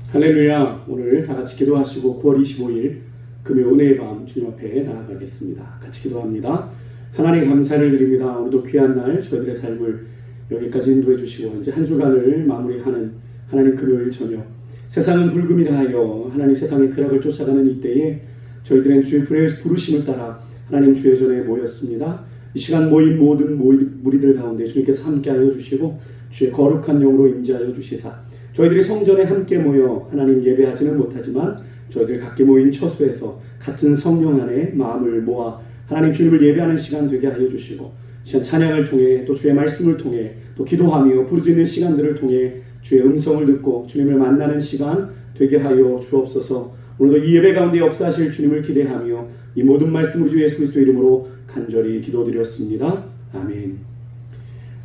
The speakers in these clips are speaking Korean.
할렐루야. 오늘 다 같이 기도하시고 9월 25일 금요 은혜의 밤 주님 앞에 나아가겠습니다. 같이 기도합니다. 하나님 감사를 드립니다. 오늘도 귀한 날 저희들의 삶을 여기까지 인도해 주시고 이제 한 주간을 마무리하는 하나님 금요일 저녁, 세상은 불금이라 하여 하나님 세상의 쾌락을 쫓아가는 이때에 저희들은 주의 부르심을 따라 하나님 주의 전에 모였습니다. 이 시간 모인 모든 무리들 가운데 주님께서 함께하여 주시고 주의 거룩한 영으로 임재하여 주시사 저희들이 성전에 함께 모여 하나님 예배하지는 못하지만 저희들 각기 모인 처소에서 같은 성령 안에 마음을 모아 하나님 주님을 예배하는 시간 되게 하여 주시고, 시간 찬양을 통해 또 주의 말씀을 통해 또 기도하며 부르짖는 시간들을 통해 주의 음성을 듣고 주님을 만나는 시간 되게 하여 주옵소서. 오늘도 이 예배 가운데 역사하실 주님을 기대하며 이 모든 말씀을 주 예수 그리스도 이름으로 간절히 기도드렸습니다. 아멘.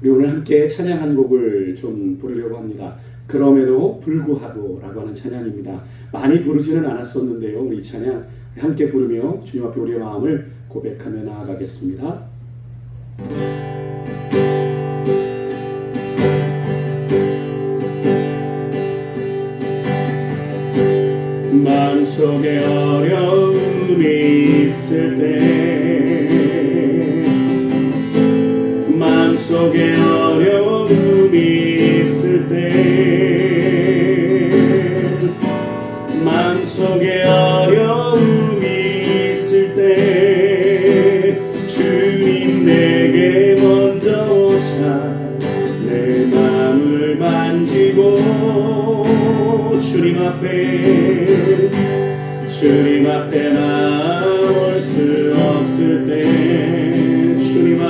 우리 오늘 함께 찬양 한 곡을 좀 부르려고 합니다. 그럼에도 불구하고 라고 하는 찬양입니다. 많이 부르지는 않았었는데요, 우리 이 찬양 함께 부르며 주님 앞에 우리의 마음을 고백하며 나아가겠습니다. 마음속에 어려움이 있을 때, 마음속에 어려움이 있을 때, 마음속에 어려움이 있을 때 주님 내게 먼저 오사 내 마음을 만지고 주님 앞에 나올 수 없을 때 주님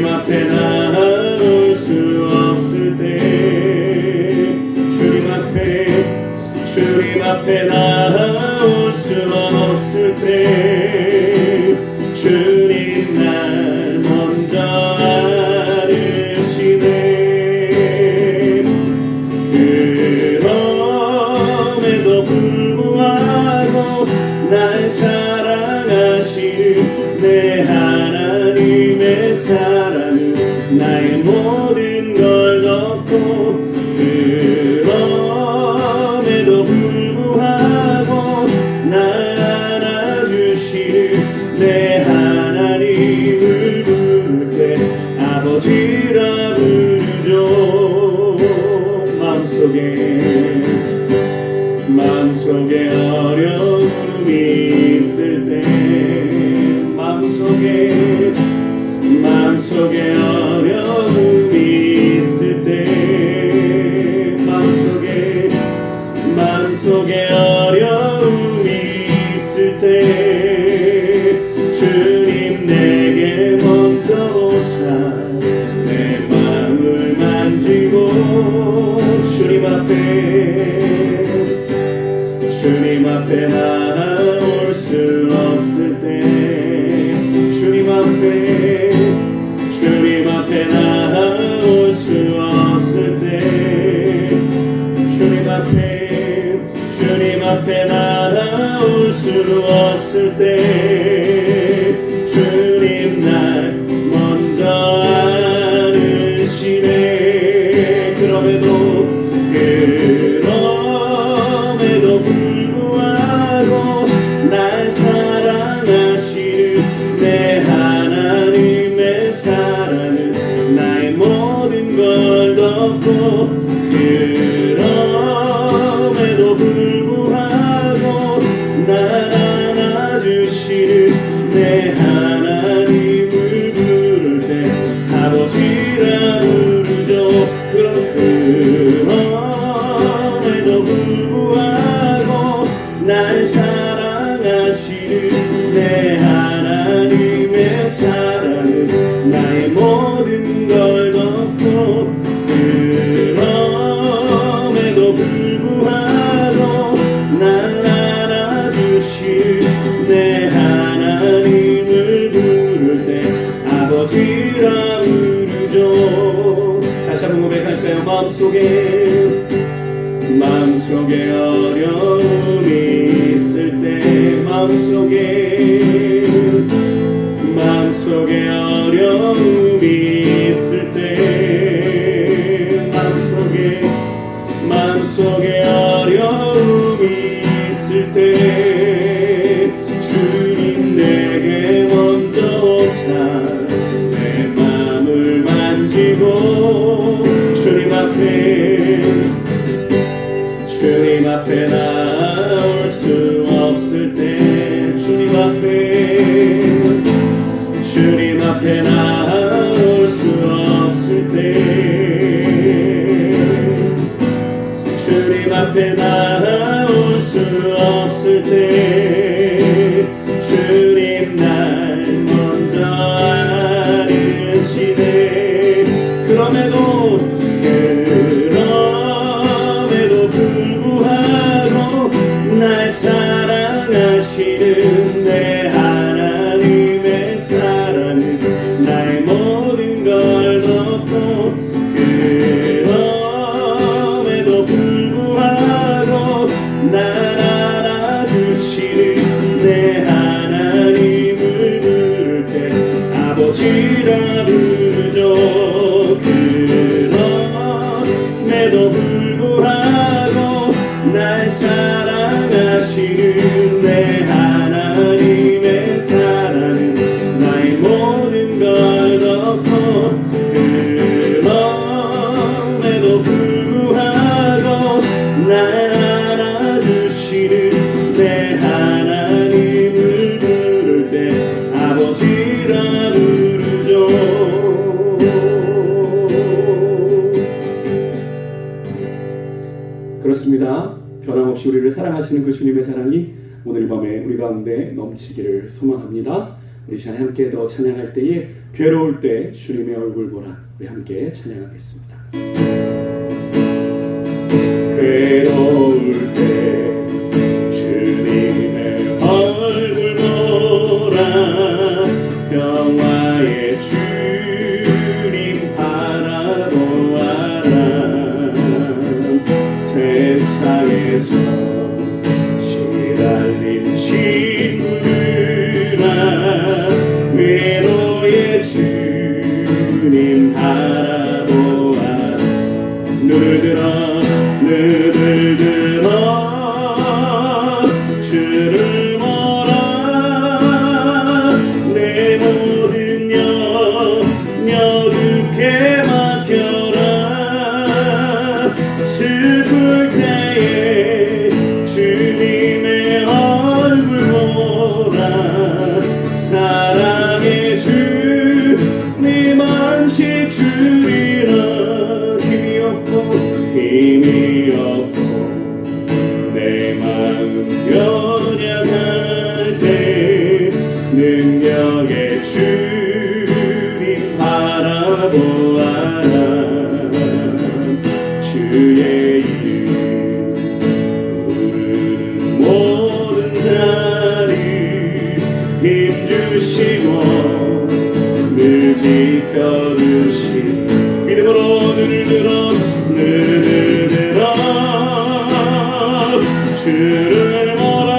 앞에 나올 수 없을 때 주님 앞에 나올 수 없을 때 주님 날 먼저 알으시네. 그럼에도 불구하고 날 사랑하시는 내 하나님의 사랑은 나의 모든 걸 덮고, 그럼에도 불구하고 날 안아주시는 내 하나님을 부를 때 아버지라 부르죠. 마음속에 어려움이 있을 때, 마음속에 어려움이 있을 때, 마음속에 어려움이 있을 때 주님 내게 먼저 오사 내 마음을 만지고 주님 앞에 나올 수 없을 때 주님 앞에 나올 수 없을 때 주님 앞에 나올 수 없을 때 주님 날 먼저 알으시네. 그럼에도 불구하고 날 사랑하시는 내 하나님의 사랑은 나의 모든 걸 덮고, 그럼에도 불구하고 날 안아주시는 내 하나님을 부를 때 아버지라 부르죠. 그럼에도 불구하고 날 사랑하시는 내 하나님의 사랑은 나의 모든 걸 덮고, 그럼에도 불구하고 날 안아주시는 내 하나님을 부를 때 아버지라 부르죠. 다시 한번 고백할까요? 마음속에 어려움이 있을 때, 마음속에 어려움이 있을 때, 마음속에 주님 앞에 나올 수 없을 때 주님 앞에 나올 수 없을 때 주님 앞에 나올 수 없을 때 주님 날 먼저 아시네. 그럼에도 불구하고 날 사랑하시는 내 하나님의 사랑은 나의 모든 걸 덮고 그럼에도 불구하고 날 알아주시는 내 하나님을 부를 때 아버지라 부르죠. 그럼에도 불구하고 날 사랑하시는 내 하나님의 사랑은 나의 모든 걸 덮고 그럼에도 불구하고 날 알아주시는 내 하나님을 부를 때 아버지라 부르죠. 그렇습니다. 변함없이 우리를 사랑하시는 그 주님의 사랑이 오늘 밤에 우리 가운데 넘치기를 소망합니다. 우리 시간에 함께 더 찬양할 때에 괴로울 때 주님의 얼굴 보라, 우리 함께 찬양하겠습니다. 괴로울 때 주님의 얼굴 보라, 평화의 주님 바라보아라. 세상에서 시달린 친구들아, 외로의 주님 바라보아. 눈을 들어 주를 보라. 내 모든 염려 주께 맡겨라. 슬플 때에 주님의 얼굴 보라. 사랑의 주님 안식 주리라. 힘이 없고 내 마음 연약할 때 능력의 주님 바라보아라. 주의 이름 부르는 모든 자리 힘주시고 늘 지켜주신 믿음으로 눈을 들어 주를 보라.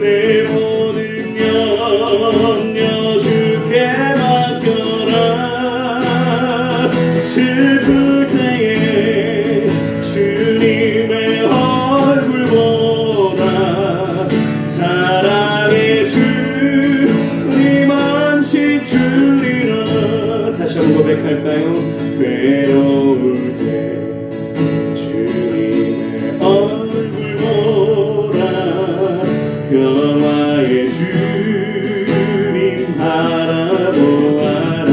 내 모든 염려 주께 맡겨라. 슬플 때에 주님의 얼굴 보라. 사랑의 주님 안식 주리라. 다시 한번 고백할까요? 괴로울 때 주님의 얼굴 보라. 평화의 주님 바라보아라.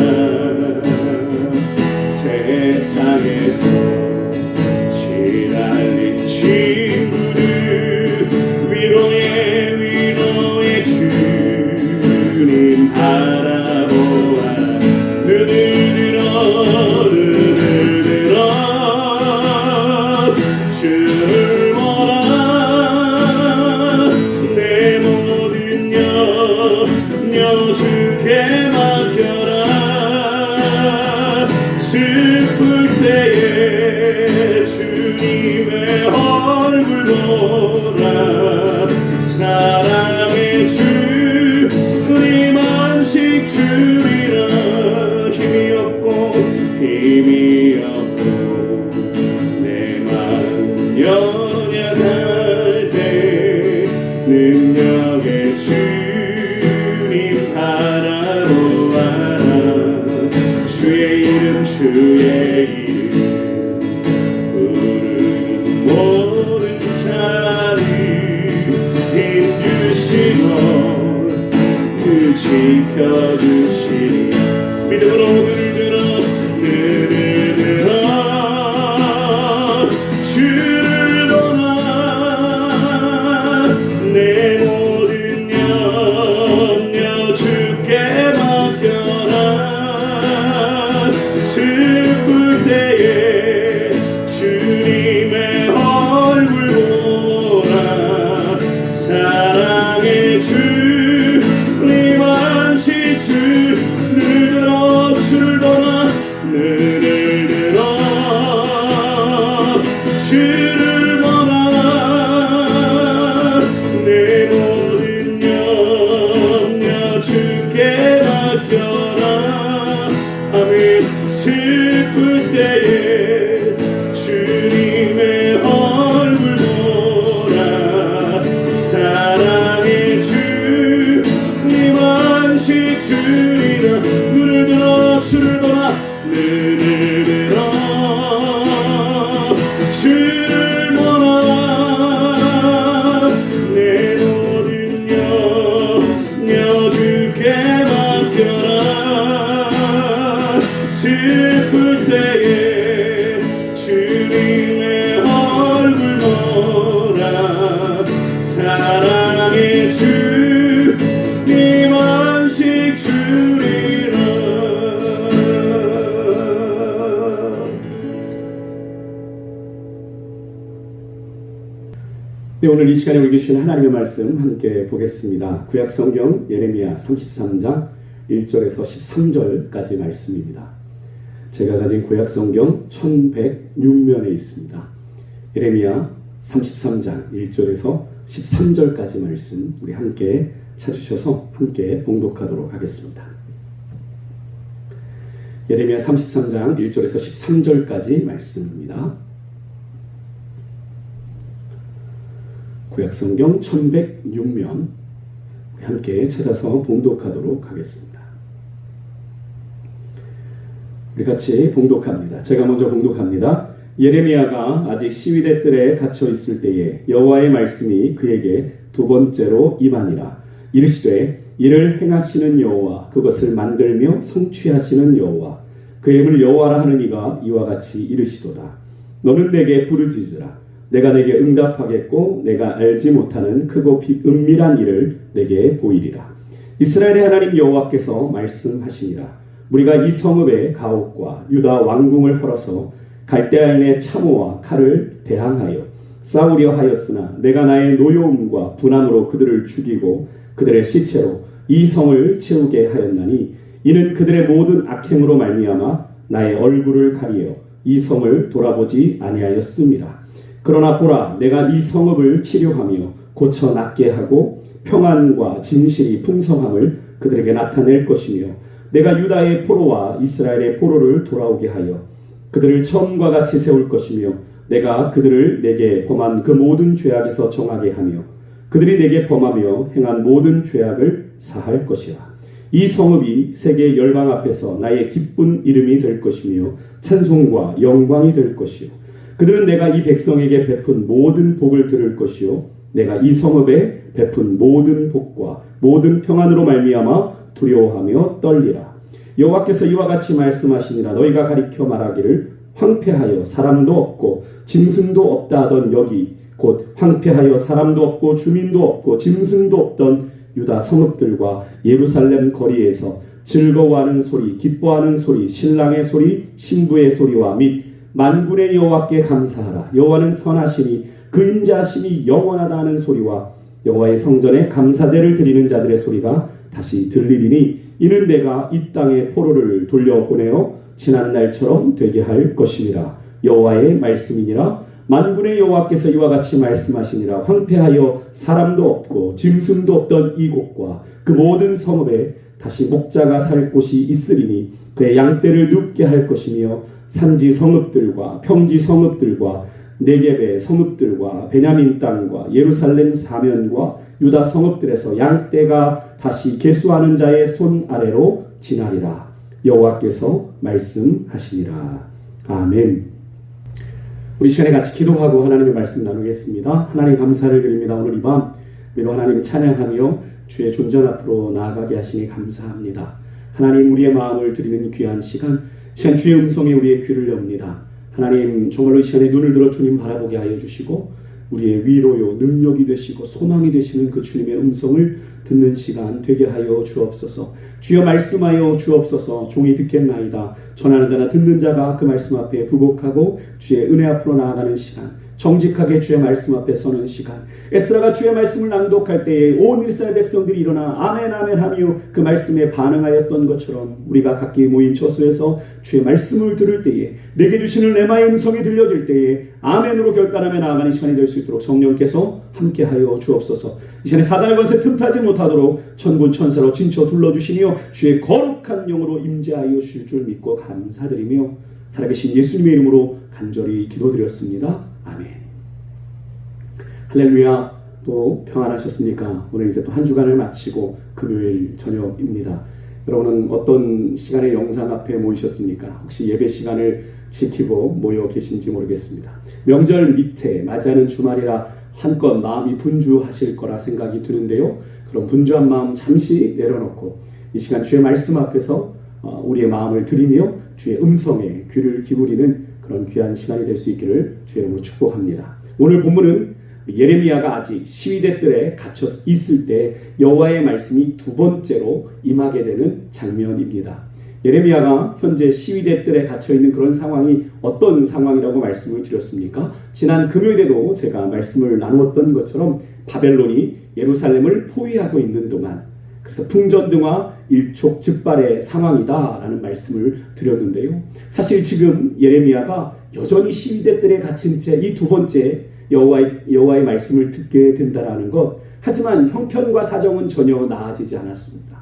세상에서 시달린 친구들 위로의 주님 바라보아라. 눈을 들어 주를 보라. 내 모든 염려 주께 맡겨라. 슬플 때에 주님의 얼굴 보라. 사랑의 주님 안식 주리라. 힘이 없고 내 마음 연약할 때 능력의 주님 바라보아라. 주의 이름 주의 부르는 모든 자리 힘주시고 지켜주시리. 믿음으로 눈을 들어 주를 보라. 내 모든 염려 주께 맡겨라. 슬플 때에 주님의 얼굴 보라. 사랑의 주님 안식 주를 들어 주를 보라. 눈을 들어 주를 보라. 내 모든 염려 주께 맡겨라. 아멘. 슬플 때에 주님의 얼굴 보라. 사랑의 주님 안식 주이라. 눈을 들어 주를 보라. 눈을 들어 주를 보라. 내 모든 염려 주께 맡겨라. 슬플 때에 주님의 얼굴 보라. 사랑의 주님 안식 주리라. 네, 오늘 이 시간에 우리에게 주신 하나님의 말씀 함께 보겠습니다. 구약성경 예레미야 33장 1절에서 13절까지 말씀입니다. 제가 가진 구약성경 1106면에 있습니다. 예레미야 33장 1절에서 13절까지 말씀 우리 함께 찾으셔서 함께 봉독하도록 하겠습니다. 예레미야 33장 1절에서 13절까지 말씀입니다. 구약성경 1106면 우리 함께 찾아서 봉독하도록 하겠습니다. 우리 같이 봉독합니다. 제가 먼저 봉독합니다. 예레미야가 아직 시위대 뜰에 갇혀 있을 때에 여호와의 말씀이 그에게 두 번째로 임하니라. 이르시되 이를 행하시는 여호와, 그것을 만들며 성취하시는 여호와, 그의 이름을 여호와라 하는 이가 이와 같이 이르시도다. 너는 내게 부르짖으라. 내가 내게 응답하겠고 내가 알지 못하는 크고 은밀한 일을 내게 보이리라. 이스라엘의 하나님 여호와께서 말씀하시니라. 우리가 이 성읍의 가옥과 유다 왕궁을 헐어서 갈대아인의 참호와 칼을 대항하여 싸우려 하였으나 내가 나의 노여움과 분함으로 그들을 죽이고 그들의 시체로 이 성을 채우게 하였나니 이는 그들의 모든 악행으로 말미암아 나의 얼굴을 가리어 이 성을 돌아보지 아니하였음이라. 그러나 보라, 내가 이 성읍을 치료하며 고쳐 낫게 하고 평안과 진실이 풍성함을 그들에게 나타낼 것이며 내가 유다의 포로와 이스라엘의 포로를 돌아오게 하여 그들을 처음과 같이 세울 것이며 내가 그들을 내게 범한 그 모든 죄악에서 정하게 하며 그들이 내게 범하며 행한 모든 죄악을 사할 것이라. 이 성읍이 세계 열방 앞에서 나의 기쁜 이름이 될 것이며 찬송과 영광이 될 것이요 그들은 내가 이 백성에게 베푼 모든 복을 들을 것이요 내가 이 성읍에 베푼 모든 복과 모든 평안으로 말미암아 두려워하며 떨리라. 여호와께서 이와 같이 말씀하시니라. 너희가 가리켜 말하기를 황폐하여 사람도 없고 짐승도 없다 하던 여기 곧 황폐하여 사람도 없고 주민도 없고 짐승도 없던 유다 성읍들과 예루살렘 거리에서 즐거워하는 소리, 기뻐하는 소리, 신랑의 소리, 신부의 소리와 및 만군의 여호와께 감사하라. 여호와는 선하시니 그 인자하심이 영원하다 하는 소리와 여호와의 성전에 감사제를 드리는 자들의 소리가 다시 들리리니 이는 내가 이 땅에 포로를 돌려보내어 지난 날처럼 되게 할 것이니라. 여호와의 말씀이니라. 만군의 여호와께서 이와 같이 말씀하시니라. 황폐하여 사람도 없고 짐승도 없던 이곳과 그 모든 성읍에 다시 목자가 살 곳이 있으리니 그의 양떼를 눕게 할 것이며 산지 성읍들과 평지 성읍들과 네겝의 성읍들과 베냐민 땅과 예루살렘 사면과 유다 성읍들에서 양떼가 다시 계수하는 자의 손 아래로 지나리라. 여호와께서 말씀하시니라. 아멘. 우리 시간에 같이 기도하고 하나님의 말씀 나누겠습니다. 하나님 감사를 드립니다. 오늘 이 밤 우리로 하나님 찬양하며 주의 존전 앞으로 나아가게 하시니 감사합니다. 하나님 우리의 마음을 드리는 귀한 시간 주의 음성에 우리의 귀를 엽니다. 하나님 정말로 이 시간에 눈을 들어 주님 바라보게 하여 주시고 우리의 위로요 능력이 되시고 소망이 되시는 그 주님의 음성을 듣는 시간 되게 하여 주옵소서. 주여 말씀하여 주옵소서. 종이 듣겠나이다. 전하는 자나 듣는 자가 그 말씀 앞에 부복하고 주의 은혜 앞으로 나아가는 시간, 정직하게 주의 말씀 앞에 서는 시간, 에스라가 주의 말씀을 낭독할 때에 온 이스라엘 백성들이 일어나 아멘 아멘 하며 그 말씀에 반응하였던 것처럼 우리가 각기 모인 처소에서 주의 말씀을 들을 때에 내게 주시는 레마의 음성이 들려질 때에 아멘으로 결단하며 나아가는 시간이 될 수 있도록 성령께서 함께하여 주옵소서. 이 시간에 사단의 권세 틈타지 못하도록 천군 천사로 진쳐 둘러주시며 주의 거룩한 영으로 임재하여 주실 줄 믿고 감사드리며 살아계신 예수님의 이름으로 간절히 기도드렸습니다. 아멘. 할렐루야. 또 평안하셨습니까? 오늘 이제 또 한 주간을 마치고 금요일 저녁입니다. 여러분은 어떤 시간에 영상 앞에 모이셨습니까? 혹시 예배 시간을 지키고 모여 계신지 모르겠습니다. 명절 밑에 맞이하는 주말이라 한껏 마음이 분주하실 거라 생각이 드는데요. 그런 분주한 마음 잠시 내려놓고 이 시간 주의 말씀 앞에서 우리의 마음을 드리며 주의 음성에 귀를 기울이는 그런 귀한 시간이 될 수 있기를 주의 이름으로 축복합니다. 오늘 본문은 예레미야가 아직 시위대 뜰에 갇혀 있을 때 여호와의 말씀이 두 번째로 임하게 되는 장면입니다. 예레미야가 현재 시위대 뜰에 갇혀 있는 그런 상황이 어떤 상황이라고 말씀을 드렸습니까? 지난 금요일에도 제가 말씀을 나누었던 것처럼 바벨론이 예루살렘을 포위하고 있는 동안, 그래서 풍전등화 일촉즉발의 상황이다라는 말씀을 드렸는데요. 사실 지금 예레미야가 여전히 시위대 뜰에 갇힌 채 이 두 번째 여호와의 말씀을 듣게 된다라는 것, 하지만 형편과 사정은 전혀 나아지지 않았습니다.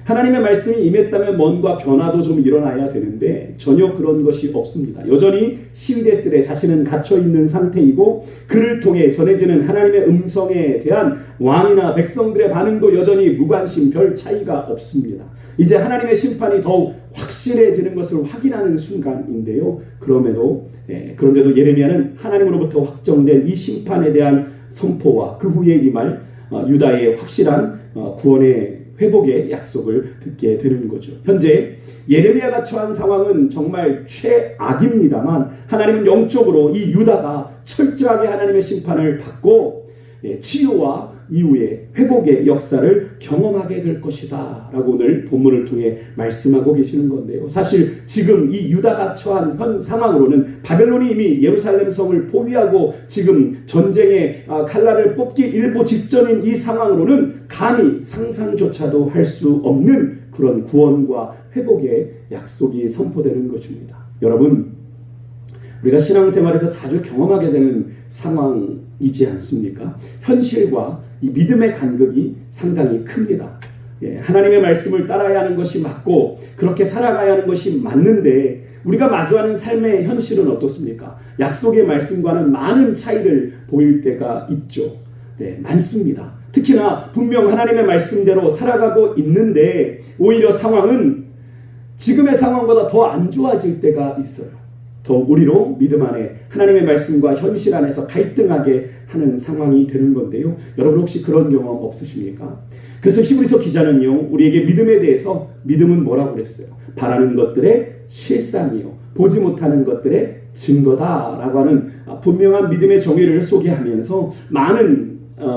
하나님의 말씀이 임했다면 뭔가 변화도 좀 일어나야 되는데 전혀 그런 것이 없습니다. 여전히 시위대 뜰에 자신은 갇혀있는 상태이고 그를 통해 전해지는 하나님의 음성에 대한 왕이나 백성들의 반응도 여전히 무관심, 별 차이가 없습니다. 이제 하나님의 심판이 더욱 확실해지는 것을 확인하는 순간인데요. 그런데도 예레미야는 하나님으로부터 확정된 이 심판에 대한 선포와 그 후에 임할 유다의 확실한 구원의 회복의 약속을 듣게 되는 거죠. 현재 예레미야가 처한 상황은 정말 최악입니다만 하나님은 영적으로 이 유다가 철저하게 하나님의 심판을 받고 치유와 이후에 회복의 역사를 경험하게 될 것이다 라고 오늘 본문을 통해 말씀하고 계시는 건데요. 사실 지금 이 유다가 처한 현 상황으로는 바벨론이 이미 예루살렘 성을 포위하고 지금 전쟁의 칼날을 뽑기 일보 직전인 이 상황으로는 감히 상상조차도 할 수 없는 그런 구원과 회복의 약속이 선포되는 것입니다. 여러분, 우리가 신앙생활에서 자주 경험하게 되는 상황이지 않습니까? 현실과 이 믿음의 간극이 상당히 큽니다. 하나님의 말씀을 따라야 하는 것이 맞고 그렇게 살아가야 하는 것이 맞는데 우리가 마주하는 삶의 현실은 어떻습니까? 약속의 말씀과는 많은 차이를 보일 때가 있죠. 많습니다. 특히나 분명 하나님의 말씀대로 살아가고 있는데 오히려 상황은 지금의 상황보다 더 안 좋아질 때가 있어요. 더욱 우리로 믿음 안에 하나님의 말씀과 현실 안에서 갈등하게 하는 상황이 되는 건데요. 여러분 혹시 그런 경험 없으십니까? 그래서 히브리서 기자는요, 우리에게 믿음에 대해서 믿음은 뭐라고 그랬어요? 바라는 것들의 실상이요, 보지 못하는 것들의 증거다라고 하는 분명한 믿음의 정의를 소개하면서 많은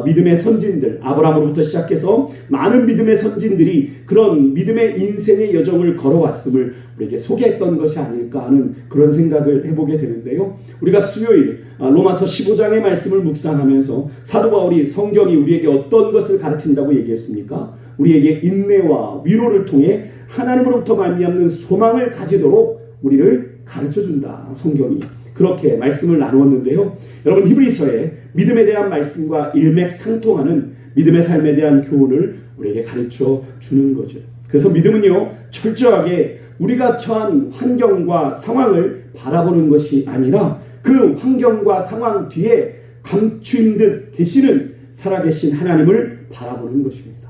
믿음의 선진들, 아브라함으로부터 시작해서 많은 믿음의 선진들이 그런 믿음의 인생의 여정을 걸어왔음을 우리에게 소개했던 것이 아닐까 하는 그런 생각을 해보게 되는데요. 우리가 수요일 로마서 15장의 말씀을 묵상하면서 사도 바울이 성경이 우리에게 어떤 것을 가르친다고 얘기했습니까? 우리에게 인내와 위로를 통해 하나님으로부터 말미암는 소망을 가지도록 우리를 가르쳐준다, 성경이. 그렇게 말씀을 나누었는데요. 여러분, 히브리서에 믿음에 대한 말씀과 일맥상통하는 믿음의 삶에 대한 교훈을 우리에게 가르쳐 주는 거죠. 그래서 믿음은요, 철저하게 우리가 처한 환경과 상황을 바라보는 것이 아니라 그 환경과 상황 뒤에 감추인 듯 계시는 살아계신 하나님을 바라보는 것입니다.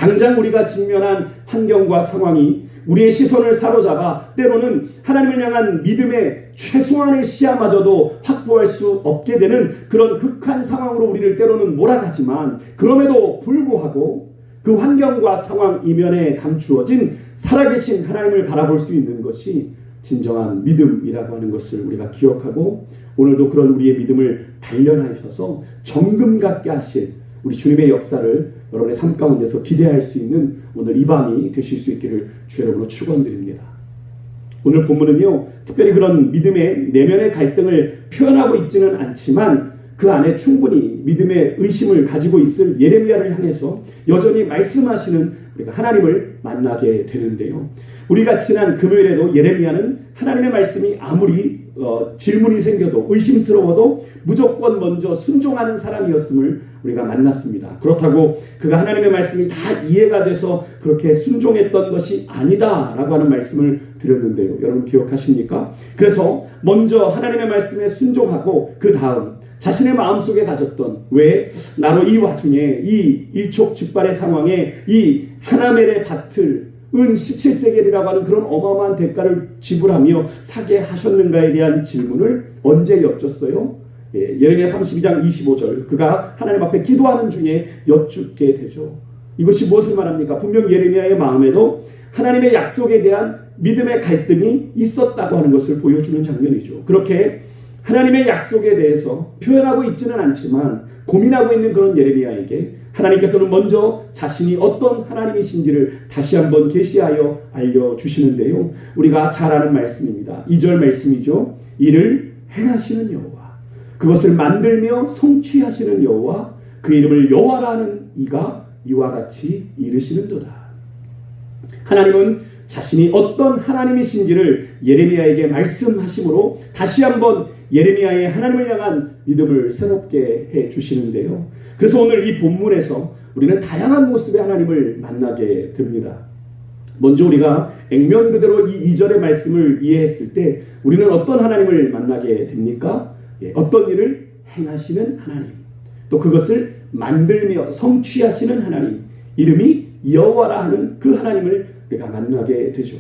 당장 우리가 직면한 환경과 상황이 우리의 시선을 사로잡아 때로는 하나님을 향한 믿음의 최소한의 시야마저도 확보할 수 없게 되는 그런 극한 상황으로 우리를 때로는 몰아가지만, 그럼에도 불구하고 그 환경과 상황 이면에 감추어진 살아계신 하나님을 바라볼 수 있는 것이 진정한 믿음이라고 하는 것을 우리가 기억하고, 오늘도 그런 우리의 믿음을 단련하셔서 정금 같게 하실 우리 주님의 역사를 여러분의 삶 가운데서 기대할 수 있는 오늘 이 밤이 되실 수 있기를 주 여러분으로 축원드립니다. 오늘 본문은요, 특별히 그런 믿음의 내면의 갈등을 표현하고 있지는 않지만 그 안에 충분히 믿음의 의심을 가지고 있을 예레미야를 향해서 여전히 말씀하시는 우리가 하나님을 만나게 되는데요. 우리가 지난 금요일에도 예레미야는 하나님의 말씀이 아무리 질문이 생겨도 의심스러워도 무조건 먼저 순종하는 사람이었음을 우리가 만났습니다. 그렇다고 그가 하나님의 말씀이 다 이해가 돼서 그렇게 순종했던 것이 아니다라고 하는 말씀을 드렸는데요. 여러분 기억하십니까? 그래서 먼저 하나님의 말씀에 순종하고 그 다음 자신의 마음속에 가졌던, 왜 나로 이 와중에 이 일촉즉발의 상황에 이 하나멜의 밭을 은 17세겔이라고 하는 그런 어마어마한 대가를 지불하며 사게 하셨는가에 대한 질문을 언제 여쭙어요? 예레미야 32장 25절, 그가 하나님 앞에 기도하는 중에 여쭙게 되죠. 이것이 무엇을 말합니까? 분명 예레미야의 마음에도 하나님의 약속에 대한 믿음의 갈등이 있었다고 하는 것을 보여주는 장면이죠. 그렇게 하나님의 약속에 대해서 표현하고 있지는 않지만 고민하고 있는 그런 예레미야에게 하나님께서는 먼저 자신이 어떤 하나님이신지를 다시 한번 계시하여 알려주시는데요. 우리가 잘 아는 말씀입니다. 2절 말씀이죠. 이를 행하시는 여호와, 그것을 만들며 성취하시는 여호와, 그 이름을 여호와라는 이가 이와 같이 이르시는도다. 하나님은 자신이 어떤 하나님이신지를 예레미야에게 말씀하심으로 다시 한번 예레미야의 하나님을 향한 믿음을 새롭게 해주시는데요. 그래서 오늘 이 본문에서 우리는 다양한 모습의 하나님을 만나게 됩니다. 먼저 우리가 액면 그대로 이 2절의 말씀을 이해했을 때 우리는 어떤 하나님을 만나게 됩니까? 어떤 일을 행하시는 하나님, 또 그것을 만들며 성취하시는 하나님, 이름이 여호와라 하는 그 하나님을 우리가 만나게 되죠.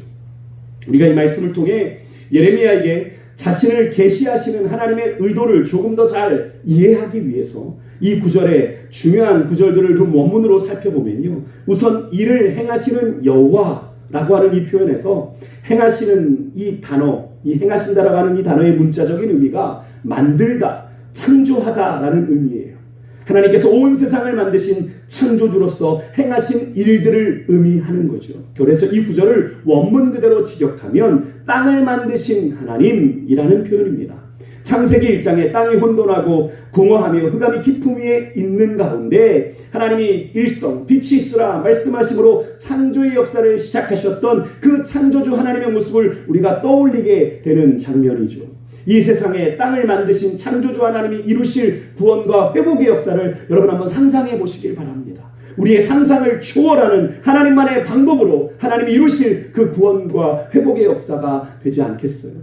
우리가 이 말씀을 통해 예레미야에게 자신을 계시하시는 하나님의 의도를 조금 더 잘 이해하기 위해서 이 구절의 중요한 구절들을 좀 원문으로 살펴보면요, 우선 이를 행하시는 여호와라고 하는 이 표현에서 행하시는 이 단어, 이 행하신다라고 하는 이 단어의 문자적인 의미가 만들다, 창조하다라는 의미예요. 하나님께서 온 세상을 만드신 창조주로서 행하신 일들을 의미하는 거죠. 그래서 이 구절을 원문 그대로 직역하면 땅을 만드신 하나님이라는 표현입니다. 창세기 1장에 땅이 혼돈하고 공허하며 흑암이 깊음 위에 있는 가운데 하나님이 일성 빛이 있으라 말씀하심으로 창조의 역사를 시작하셨던 그 창조주 하나님의 모습을 우리가 떠올리게 되는 장면이죠. 이 세상에 땅을 만드신 창조주 하나님이 이루실 구원과 회복의 역사를 여러분 한번 상상해 보시길 바랍니다. 우리의 상상을 초월하는 하나님만의 방법으로 하나님이 이루실 그 구원과 회복의 역사가 되지 않겠어요?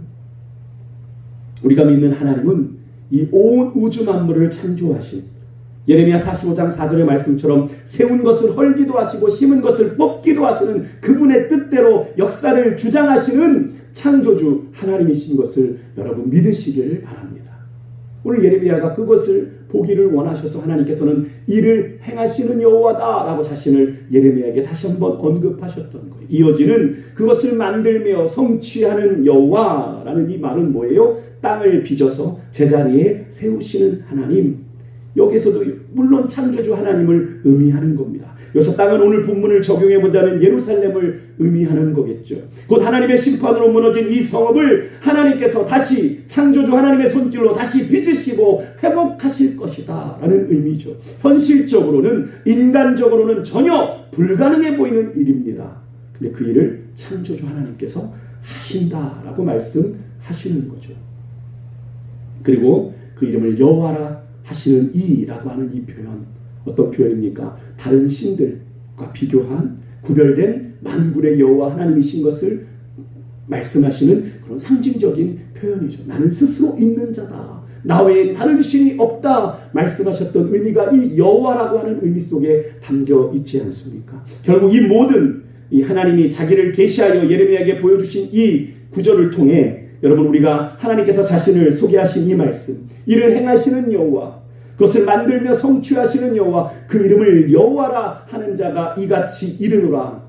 우리가 믿는 하나님은 이 온 우주 만물을 창조하신, 예레미야 45장 4절의 말씀처럼 세운 것을 헐기도 하시고 심은 것을 뽑기도 하시는 그분의 뜻대로 역사를 주장하시는 창조주 하나님이신 것을 여러분 믿으시기를 바랍니다. 오늘 예레미야가 그것을 보기를 원하셔서 하나님께서는 이를 행하시는 여호와다라고 자신을 예레미야에게 다시 한번 언급하셨던 거예요. 이어지는 그것을 만들며 성취하는 여호와라는 이 말은 뭐예요? 땅을 빚어서 제자리에 세우시는 하나님. 여기서도 물론 창조주 하나님을 의미하는 겁니다. 여기서 땅은 오늘 본문을 적용해 본다면 예루살렘을 의미하는 거겠죠. 곧 하나님의 심판으로 무너진 이 성읍을 하나님께서 다시 창조주 하나님의 손길로 다시 빚으시고 회복하실 것이다 라는 의미죠. 현실적으로는, 인간적으로는 전혀 불가능해 보이는 일입니다. 근데 그 일을 창조주 하나님께서 하신다라고 말씀하시는 거죠. 그리고 그 이름을 여호와라 하시는 이라고 하는 이 표현, 어떤 표현입니까? 다른 신들과 비교한 구별된 만군의 여호와 하나님이신 것을 말씀하시는 그런 상징적인 표현이죠. 나는 스스로 있는 자다. 나 외에 다른 신이 없다 말씀하셨던 의미가 이 여호와라고 하는 의미 속에 담겨 있지 않습니까? 결국 이 모든 이 하나님이 자기를 계시하여 예레미야에게 보여주신 이 구절을 통해 여러분, 우리가 하나님께서 자신을 소개하신 이 말씀, 이를 행하시는 여호와, 그것을 만들며 성취하시는 여호와, 그 이름을 여호와라 하는 자가 이같이 이르노라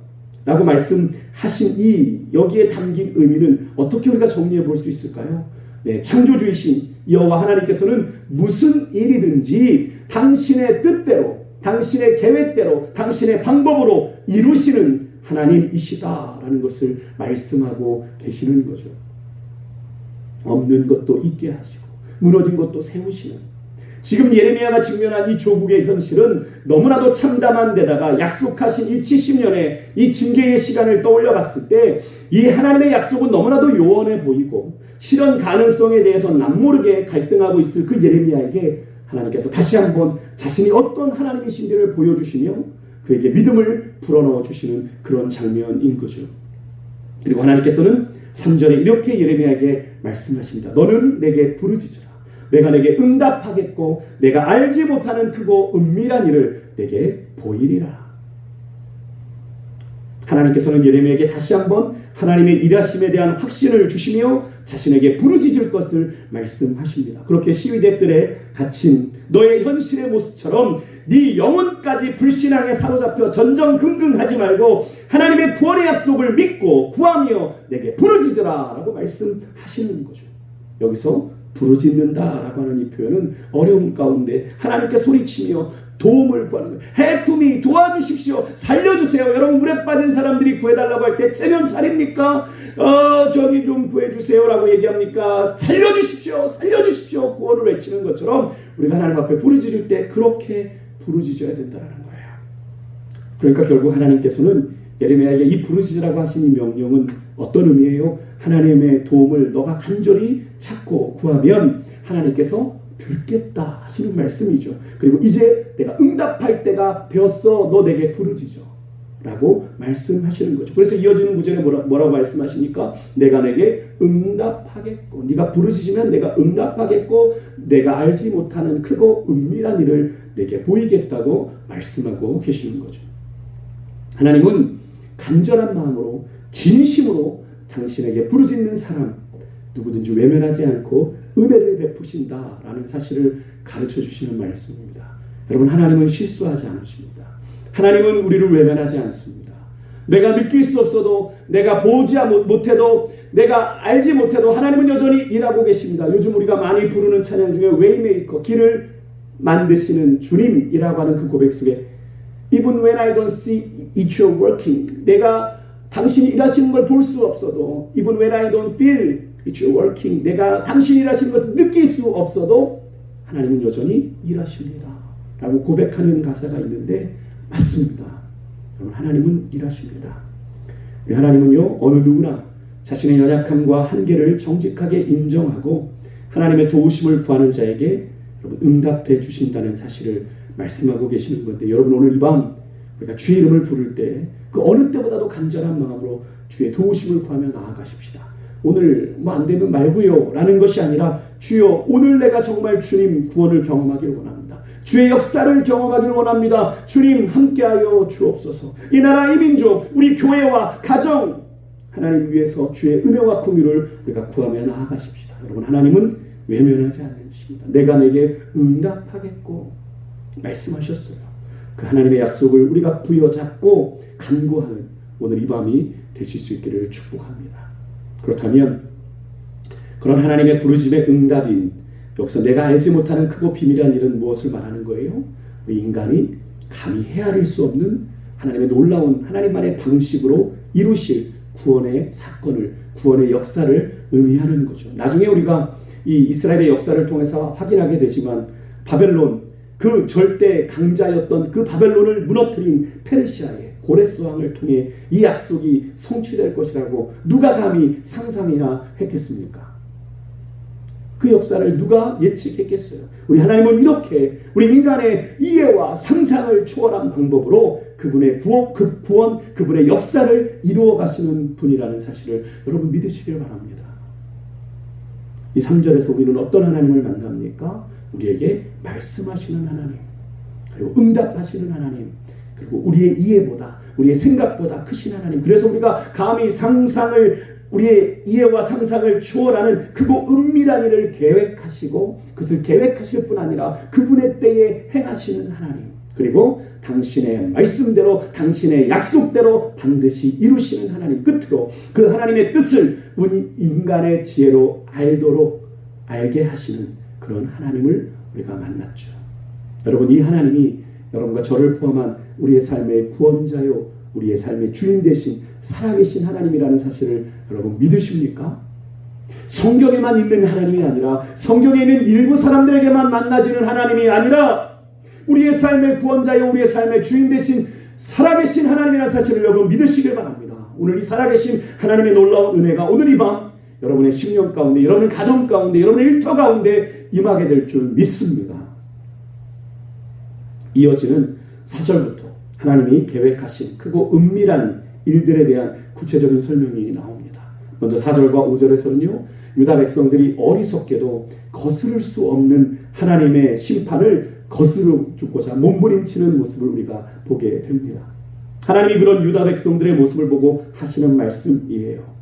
라고 말씀하신 이 여기에 담긴 의미는 어떻게 우리가 정리해 볼 수 있을까요? 네, 창조주이신 여호와 하나님께서는 무슨 일이든지 당신의 뜻대로, 당신의 계획대로, 당신의 방법으로 이루시는 하나님이시다라는 것을 말씀하고 계시는 거죠. 없는 것도 있게 하시고 무너진 것도 세우시는, 지금 예레미야가 직면한 이 조국의 현실은 너무나도 참담한 데다가 약속하신 이 70년의 이 징계의 시간을 떠올려 봤을 때 이 하나님의 약속은 너무나도 요원해 보이고 실현 가능성에 대해서 남모르게 갈등하고 있을 그 예레미야에게 하나님께서 다시 한번 자신이 어떤 하나님이신지를 보여주시며 그에게 믿음을 불어넣어 주시는 그런 장면인 거죠. 그리고 하나님께서는 3절에 이렇게 예레미야에게 말씀하십니다. 너는 내게 부르짖으라. 내가 내게 응답하겠고 내가 알지 못하는 크고 은밀한 일을 내게 보이리라. 하나님께서는 예레미야에게 다시 한번 하나님의 일하심에 대한 확신을 주시며 자신에게 부르짖을 것을 말씀하십니다. 그렇게 시위대 뜰에 갇힌 너의 현실의 모습처럼 네 영혼까지 불신앙에 사로잡혀 전전긍긍하지 말고 하나님의 구원의 약속을 믿고 구하며 내게 부르짖으라 라고 말씀하시는 거죠. 여기서 부르짖는다라고 하는 이 표현은 어려움 가운데 하나님께 소리치며 도움을 구하는 거예요. Help me, 도와주십시오. 살려주세요. 여러분, 물에 빠진 사람들이 구해달라고 할 때 체면 차립니까? 저기 좀 구해주세요 라고 얘기합니까? 살려주십시오. 살려주십시오. 구원을 외치는 것처럼 우리가 하나님 앞에 부르짖을 때 그렇게 부르짖어야 된다는 거예요. 그러니까 결국 하나님께서는 예레미야에게 이 부르짖으라고 하신 이 명령은 어떤 의미예요? 하나님의 도움을 너가 간절히 찾고 구하면 하나님께서 듣겠다 하시는 말씀이죠. 그리고 이제 내가 응답할 때가 되었어. 너 내게 부르짖어 라고 말씀하시는 거죠. 그래서 이어지는 구절에 뭐라고 말씀하십니까? 내가 내게 응답하겠고, 네가 부르짖으면 내가 응답하겠고 내가 알지 못하는 크고 은밀한 일을 내게 보이겠다고 말씀하고 계시는 거죠. 하나님은 간절한 마음으로 진심으로 당신에게 부르짖는 사람 누구든지 외면하지 않고 은혜를 베푸신다라는 사실을 가르쳐 주시는 말씀입니다. 여러분, 하나님은 실수하지 않으십니다. 하나님은 우리를 외면하지 않습니다. 내가 느낄 수 없어도, 내가 보지 못해도, 내가 알지 못해도 하나님은 여전히 일하고 계십니다. 요즘 우리가 많이 부르는 찬양 중에 웨이메이커, 길을 만드시는 주님이라고 하는 그 고백 속에 Even when I don't see it you're working, 내가 당신이 일하시는 걸 볼 수 없어도 Even when I don't feel it you're working, 내가 당신이 일하시는 것을 느낄 수 없어도 하나님은 여전히 일하십니다 라고 고백하는 가사가 있는데 맞습니다. 여러분, 하나님은 일하십니다. 하나님은요, 어느 누구나 자신의 연약함과 한계를 정직하게 인정하고 하나님의 도우심을 구하는 자에게 여러분 응답해 주신다는 사실을 말씀하고 계시는 건데, 여러분 오늘 이 밤 우리가 주의 이름을 부를 때 그 어느 때보다도 간절한 마음으로 주의 도우심을 구하며 나아가십시다. 오늘 뭐 안 되면 말고요 라는 것이 아니라 주여 오늘 내가 정말 주님 구원을 경험하길 원합니다. 주의 역사를 경험하길 원합니다. 주님 함께하여 주옵소서. 이 나라 이 민족 우리 교회와 가정 하나님 위해서 주의 은혜와 긍휼을 우리가 구하며 나아가십시다. 여러분, 하나님은 외면하지 않으십니다. 내가 내게 응답하겠고 말씀하셨어요. 그 하나님의 약속을 우리가 부여잡고 간구하는 오늘 이 밤이 되실 수 있기를 축복합니다. 그렇다면 그런 하나님의 부르심의 응답인 여기서 내가 알지 못하는 크고 비밀한 일은 무엇을 말하는 거예요? 우리 인간이 감히 헤아릴 수 없는 하나님의 놀라운 하나님만의 방식으로 이루실 구원의 사건을, 구원의 역사를 의미하는 거죠. 나중에 우리가 이 이스라엘의 역사를 통해서 확인하게 되지만 바벨론, 그 절대 강자였던 그 바벨론을 무너뜨린 페르시아의 고레스 왕을 통해 이 약속이 성취될 것이라고 누가 감히 상상이나 했겠습니까? 그 역사를 누가 예측했겠어요? 우리 하나님은 이렇게 우리 인간의 이해와 상상을 초월한 방법으로 그분의 구원, 그분의 역사를 이루어 가시는 분이라는 사실을 여러분 믿으시길 바랍니다. 이 3절에서 우리는 어떤 하나님을 만납니까? 우리에게 말씀하시는 하나님, 그리고 응답하시는 하나님, 그리고 우리의 이해보다, 우리의 생각보다 크신 하나님. 그래서 우리가 감히 우리의 이해와 상상을 초월하는 크고 은밀한 일을 계획하시고 그것을 계획하실 뿐 아니라 그분의 때에 행하시는 하나님, 그리고 당신의 말씀대로 당신의 약속대로 반드시 이루시는 하나님, 끝으로 그 하나님의 뜻을 인간의 지혜로 알게 하시는 그런 하나님을 우리가 만났죠. 여러분, 이 하나님이 여러분과 저를 포함한 우리의 삶의 구원자요, 우리의 삶의 주인 되신 살아계신 하나님이라는 사실을 여러분 믿으십니까? 성경에만 있는 하나님이 아니라, 성경에 있는 일부 사람들에게만 만나지는 하나님이 아니라 우리의 삶의 구원자요, 우리의 삶의 주인 되신 살아계신 하나님이라는 사실을 여러분 믿으시길 바랍니다. 오늘 이 살아계신 하나님의 놀라운 은혜가 오늘 이 밤 여러분의 심령 가운데, 여러분의 가정 가운데, 여러분의 일터 가운데 임하게 될 줄 믿습니다. 이어지는 4절부터 하나님이 계획하신 크고 은밀한 일들에 대한 구체적인 설명이 나옵니다. 먼저 4절과 5절에서는요, 유다 백성들이 어리석게도 거스를 수 없는 하나님의 심판을 거스르고자 몸부림치는 모습을 우리가 보게 됩니다. 하나님이 그런 유다 백성들의 모습을 보고 하시는 말씀이에요.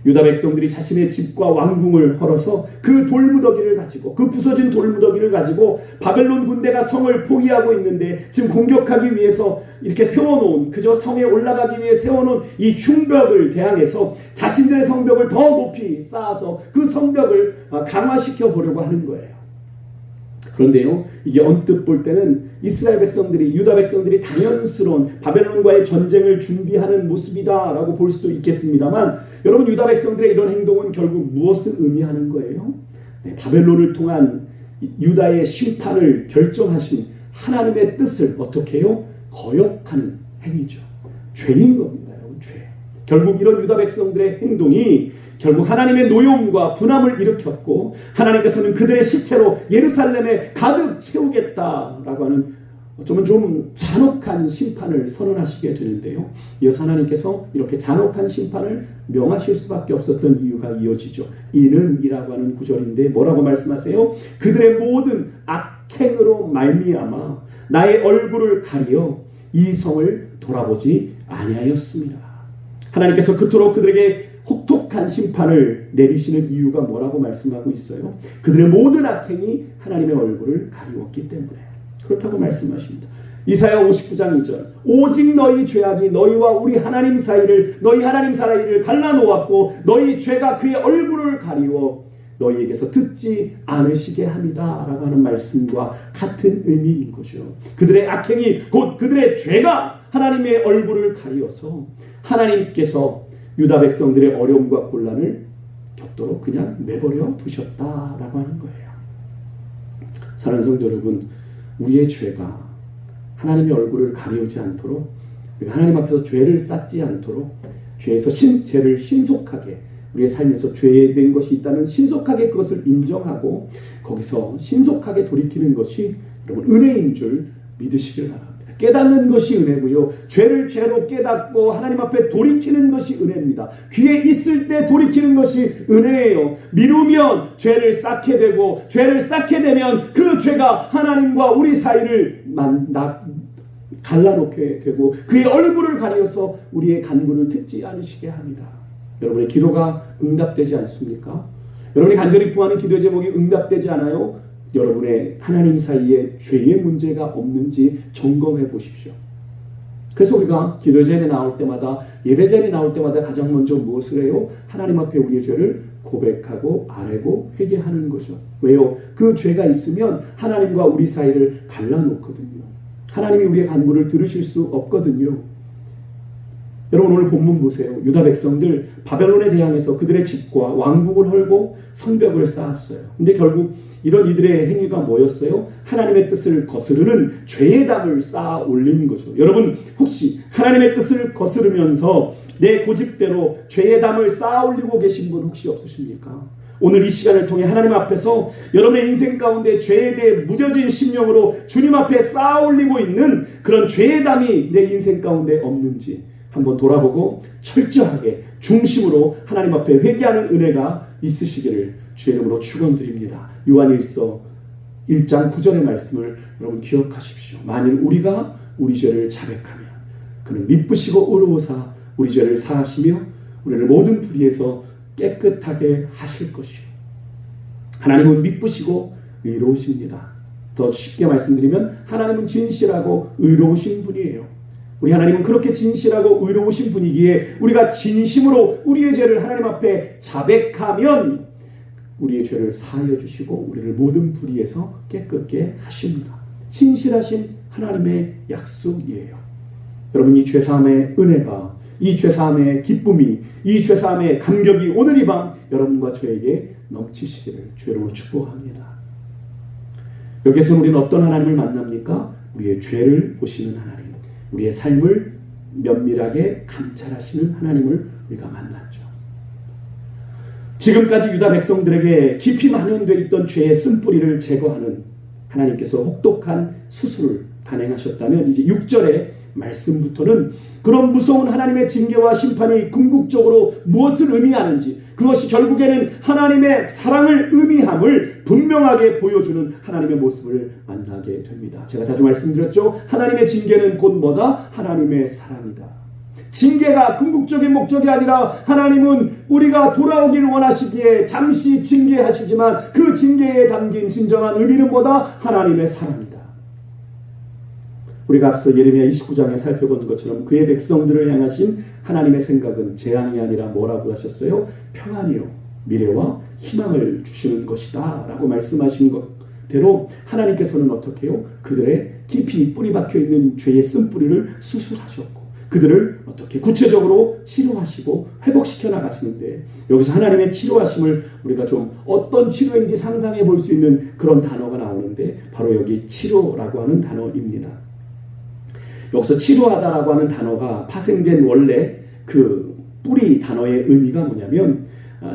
유다 백성들이 자신의 집과 왕궁을 헐어서 그 돌무더기를 가지고, 그 부서진 돌무더기를 가지고 바벨론 군대가 성을 포위하고 있는데 지금 공격하기 위해서 이렇게 세워놓은, 그저 성에 올라가기 위해 세워놓은 이 흉벽을 대항해서 자신들의 성벽을 더 높이 쌓아서 그 성벽을 강화시켜 보려고 하는 거예요. 그런데요, 이게 언뜻 볼 때는 이스라엘 백성들이, 유다 백성들이 당연스러운 바벨론과의 전쟁을 준비하는 모습이다라고 볼 수도 있겠습니다만, 여러분, 유다 백성들의 이런 행동은 결국 무엇을 의미하는 거예요? 바벨론을 통한 유다의 심판을 결정하신 하나님의 뜻을 어떻게 해요? 거역하는 행위죠. 죄인 겁니다, 여러분, 죄. 결국 이런 유다 백성들의 행동이 결국 하나님의 노여움과 분함을 일으켰고, 하나님께서는 그들의 시체로 예루살렘에 가득 채우겠다라고 하는 어쩌면 좀 잔혹한 심판을 선언하시게 되는데요. 이어서 하나님께서 이렇게 잔혹한 심판을 명하실 수밖에 없었던 이유가 이어지죠. 이는 이라고 하는 구절인데 뭐라고 말씀하세요? 그들의 모든 악행으로 말미암아 나의 얼굴을 가리어 이 성을 돌아보지 아니하였습니다. 하나님께서 그토록 그들에게 혹독한 심판을 내리시는 이유가 뭐라고 말씀하고 있어요? 그들의 모든 악행이 하나님의 얼굴을 가리웠기 때문에 그렇다고 말씀하십니다. 이사야 59장 2절, 오직 너희 죄악이 너희와 우리 하나님 사이를, 너희 하나님 사이를 갈라놓았고 너희 죄가 그의 얼굴을 가리워 너희에게서 듣지 않으시게 합니다 라고 하는 말씀과 같은 의미인 거죠. 그들의 악행이 곧 그들의 죄가 하나님의 얼굴을 가리워서 하나님께서 유다 백성들의 어려움과 곤란을 겪도록 그냥 내버려 두셨다라고 하는 거예요. 사랑하는 성도 여러분, 우리의 죄가 하나님의 얼굴을 가리우지 않도록, 하나님 앞에서 죄를 쌓지 않도록, 죄를 신속하게, 우리의 삶에서 죄된 것이 있다면 신속하게 그것을 인정하고 거기서 신속하게 돌이키는 것이 여러분 은혜인 줄 믿으시길 바랍니다. 깨닫는 것이 은혜고요, 죄를 죄로 깨닫고 하나님 앞에 돌이키는 것이 은혜입니다. 기회 있을 때 돌이키는 것이 은혜예요. 미루면 죄를 쌓게 되고, 죄를 쌓게 되면 그 죄가 하나님과 우리 사이를 갈라놓게 되고 그의 얼굴을 가려서 우리의 간구를 듣지 않으시게 합니다. 여러분의 기도가 응답되지 않습니까? 여러분이 간절히 구하는 기도 제목이 응답되지 않아요? 여러분의 하나님 사이에 죄의 문제가 없는지 점검해 보십시오. 그래서 우리가 기도 자리에 나올 때마다, 예배 자리에 나올 때마다 가장 먼저 무엇을 해요? 하나님 앞에 우리의 죄를 고백하고 아뢰고 회개하는 거죠. 왜요? 그 죄가 있으면 하나님과 우리 사이를 갈라놓거든요. 하나님이 우리의 간구를 들으실 수 없거든요. 여러분, 오늘 본문 보세요. 유다 백성들 바벨론에 대항해서 그들의 집과 왕궁을 헐고 성벽을 쌓았어요. 근데 결국 이런 이들의 행위가 뭐였어요? 하나님의 뜻을 거스르는 죄의 담을 쌓아 올린 거죠. 여러분, 혹시 하나님의 뜻을 거스르면서 내 고집대로 죄의 담을 쌓아 올리고 계신 분 혹시 없으십니까? 오늘 이 시간을 통해 하나님 앞에서 여러분의 인생 가운데 죄에 대해 무뎌진 심령으로 주님 앞에 쌓아 올리고 있는 그런 죄의 담이 내 인생 가운데 없는지 한번 돌아보고 철저하게 중심으로 하나님 앞에 회개하는 은혜가 있으시기를 주의 이름으로 축원드립니다. 요한일서 1장 9절의 말씀을 여러분 기억하십시오. 만일 우리가 우리 죄를 자백하면 그는 미쁘시고 의로우사 우리 죄를 사하시며 우리를 모든 불의에서 깨끗하게 하실 것이요. 하나님은 미쁘시고 의로우십니다. 더 쉽게 말씀드리면 하나님은 진실하고 의로우신 분이에요. 우리 하나님은 그렇게 진실하고 의로우신 분이기에 우리가 진심으로 우리의 죄를 하나님 앞에 자백하면 우리의 죄를 사하여 주시고 우리를 모든 불의에서 깨끗게 하십니다. 진실하신 하나님의 약속이에요. 여러분, 이 죄사함의 은혜가, 이 죄사함의 기쁨이, 이 죄사함의 감격이 오늘 이 밤 여러분과 저에게 넘치시기를 주로 축복합니다. 여기서 우리는 어떤 하나님을 만납니까? 우리의 죄를 보시는 하나님, 우리의 삶을 면밀하게 감찰하시는 하나님을 우리가 만났죠. 지금까지 유다 백성들에게 깊이 만연되어 있던 죄의 쓴뿌리를 제거하는 하나님께서 혹독한 수술을 단행하셨다면 이제 6절의 말씀부터는 그런 무서운 하나님의 징계와 심판이 궁극적으로 무엇을 의미하는지, 그것이 결국에는 하나님의 사랑을 의미함을 분명하게 보여주는 하나님의 모습을 만나게 됩니다. 제가 자주 말씀드렸죠. 하나님의 징계는 곧 뭐다? 하나님의 사랑이다. 징계가 궁극적인 목적이 아니라 하나님은 우리가 돌아오기를 원하시기에 잠시 징계하시지만 그 징계에 담긴 진정한 의미는 뭐다? 하나님의 사랑이다. 우리가 앞서 예레미야 29장에 살펴본 것처럼 그의 백성들을 향하신 하나님의 생각은 재앙이 아니라 뭐라고 하셨어요? 평안이요 미래와 희망을 주시는 것이다 라고 말씀하신 것대로 하나님께서는 어떻게 해요? 그들의 깊이 뿌리 박혀있는 죄의 쓴뿌리를 수술하셨고 그들을 어떻게 구체적으로 치료하시고 회복시켜 나가시는데, 여기서 하나님의 치료하심을 우리가 좀 어떤 치료인지 상상해 볼 수 있는 그런 단어가 나오는데 바로 여기 치료라고 하는 단어입니다. 여기서 치료하다라고 하는 단어가 파생된 원래 그 뿌리 단어의 의미가 뭐냐면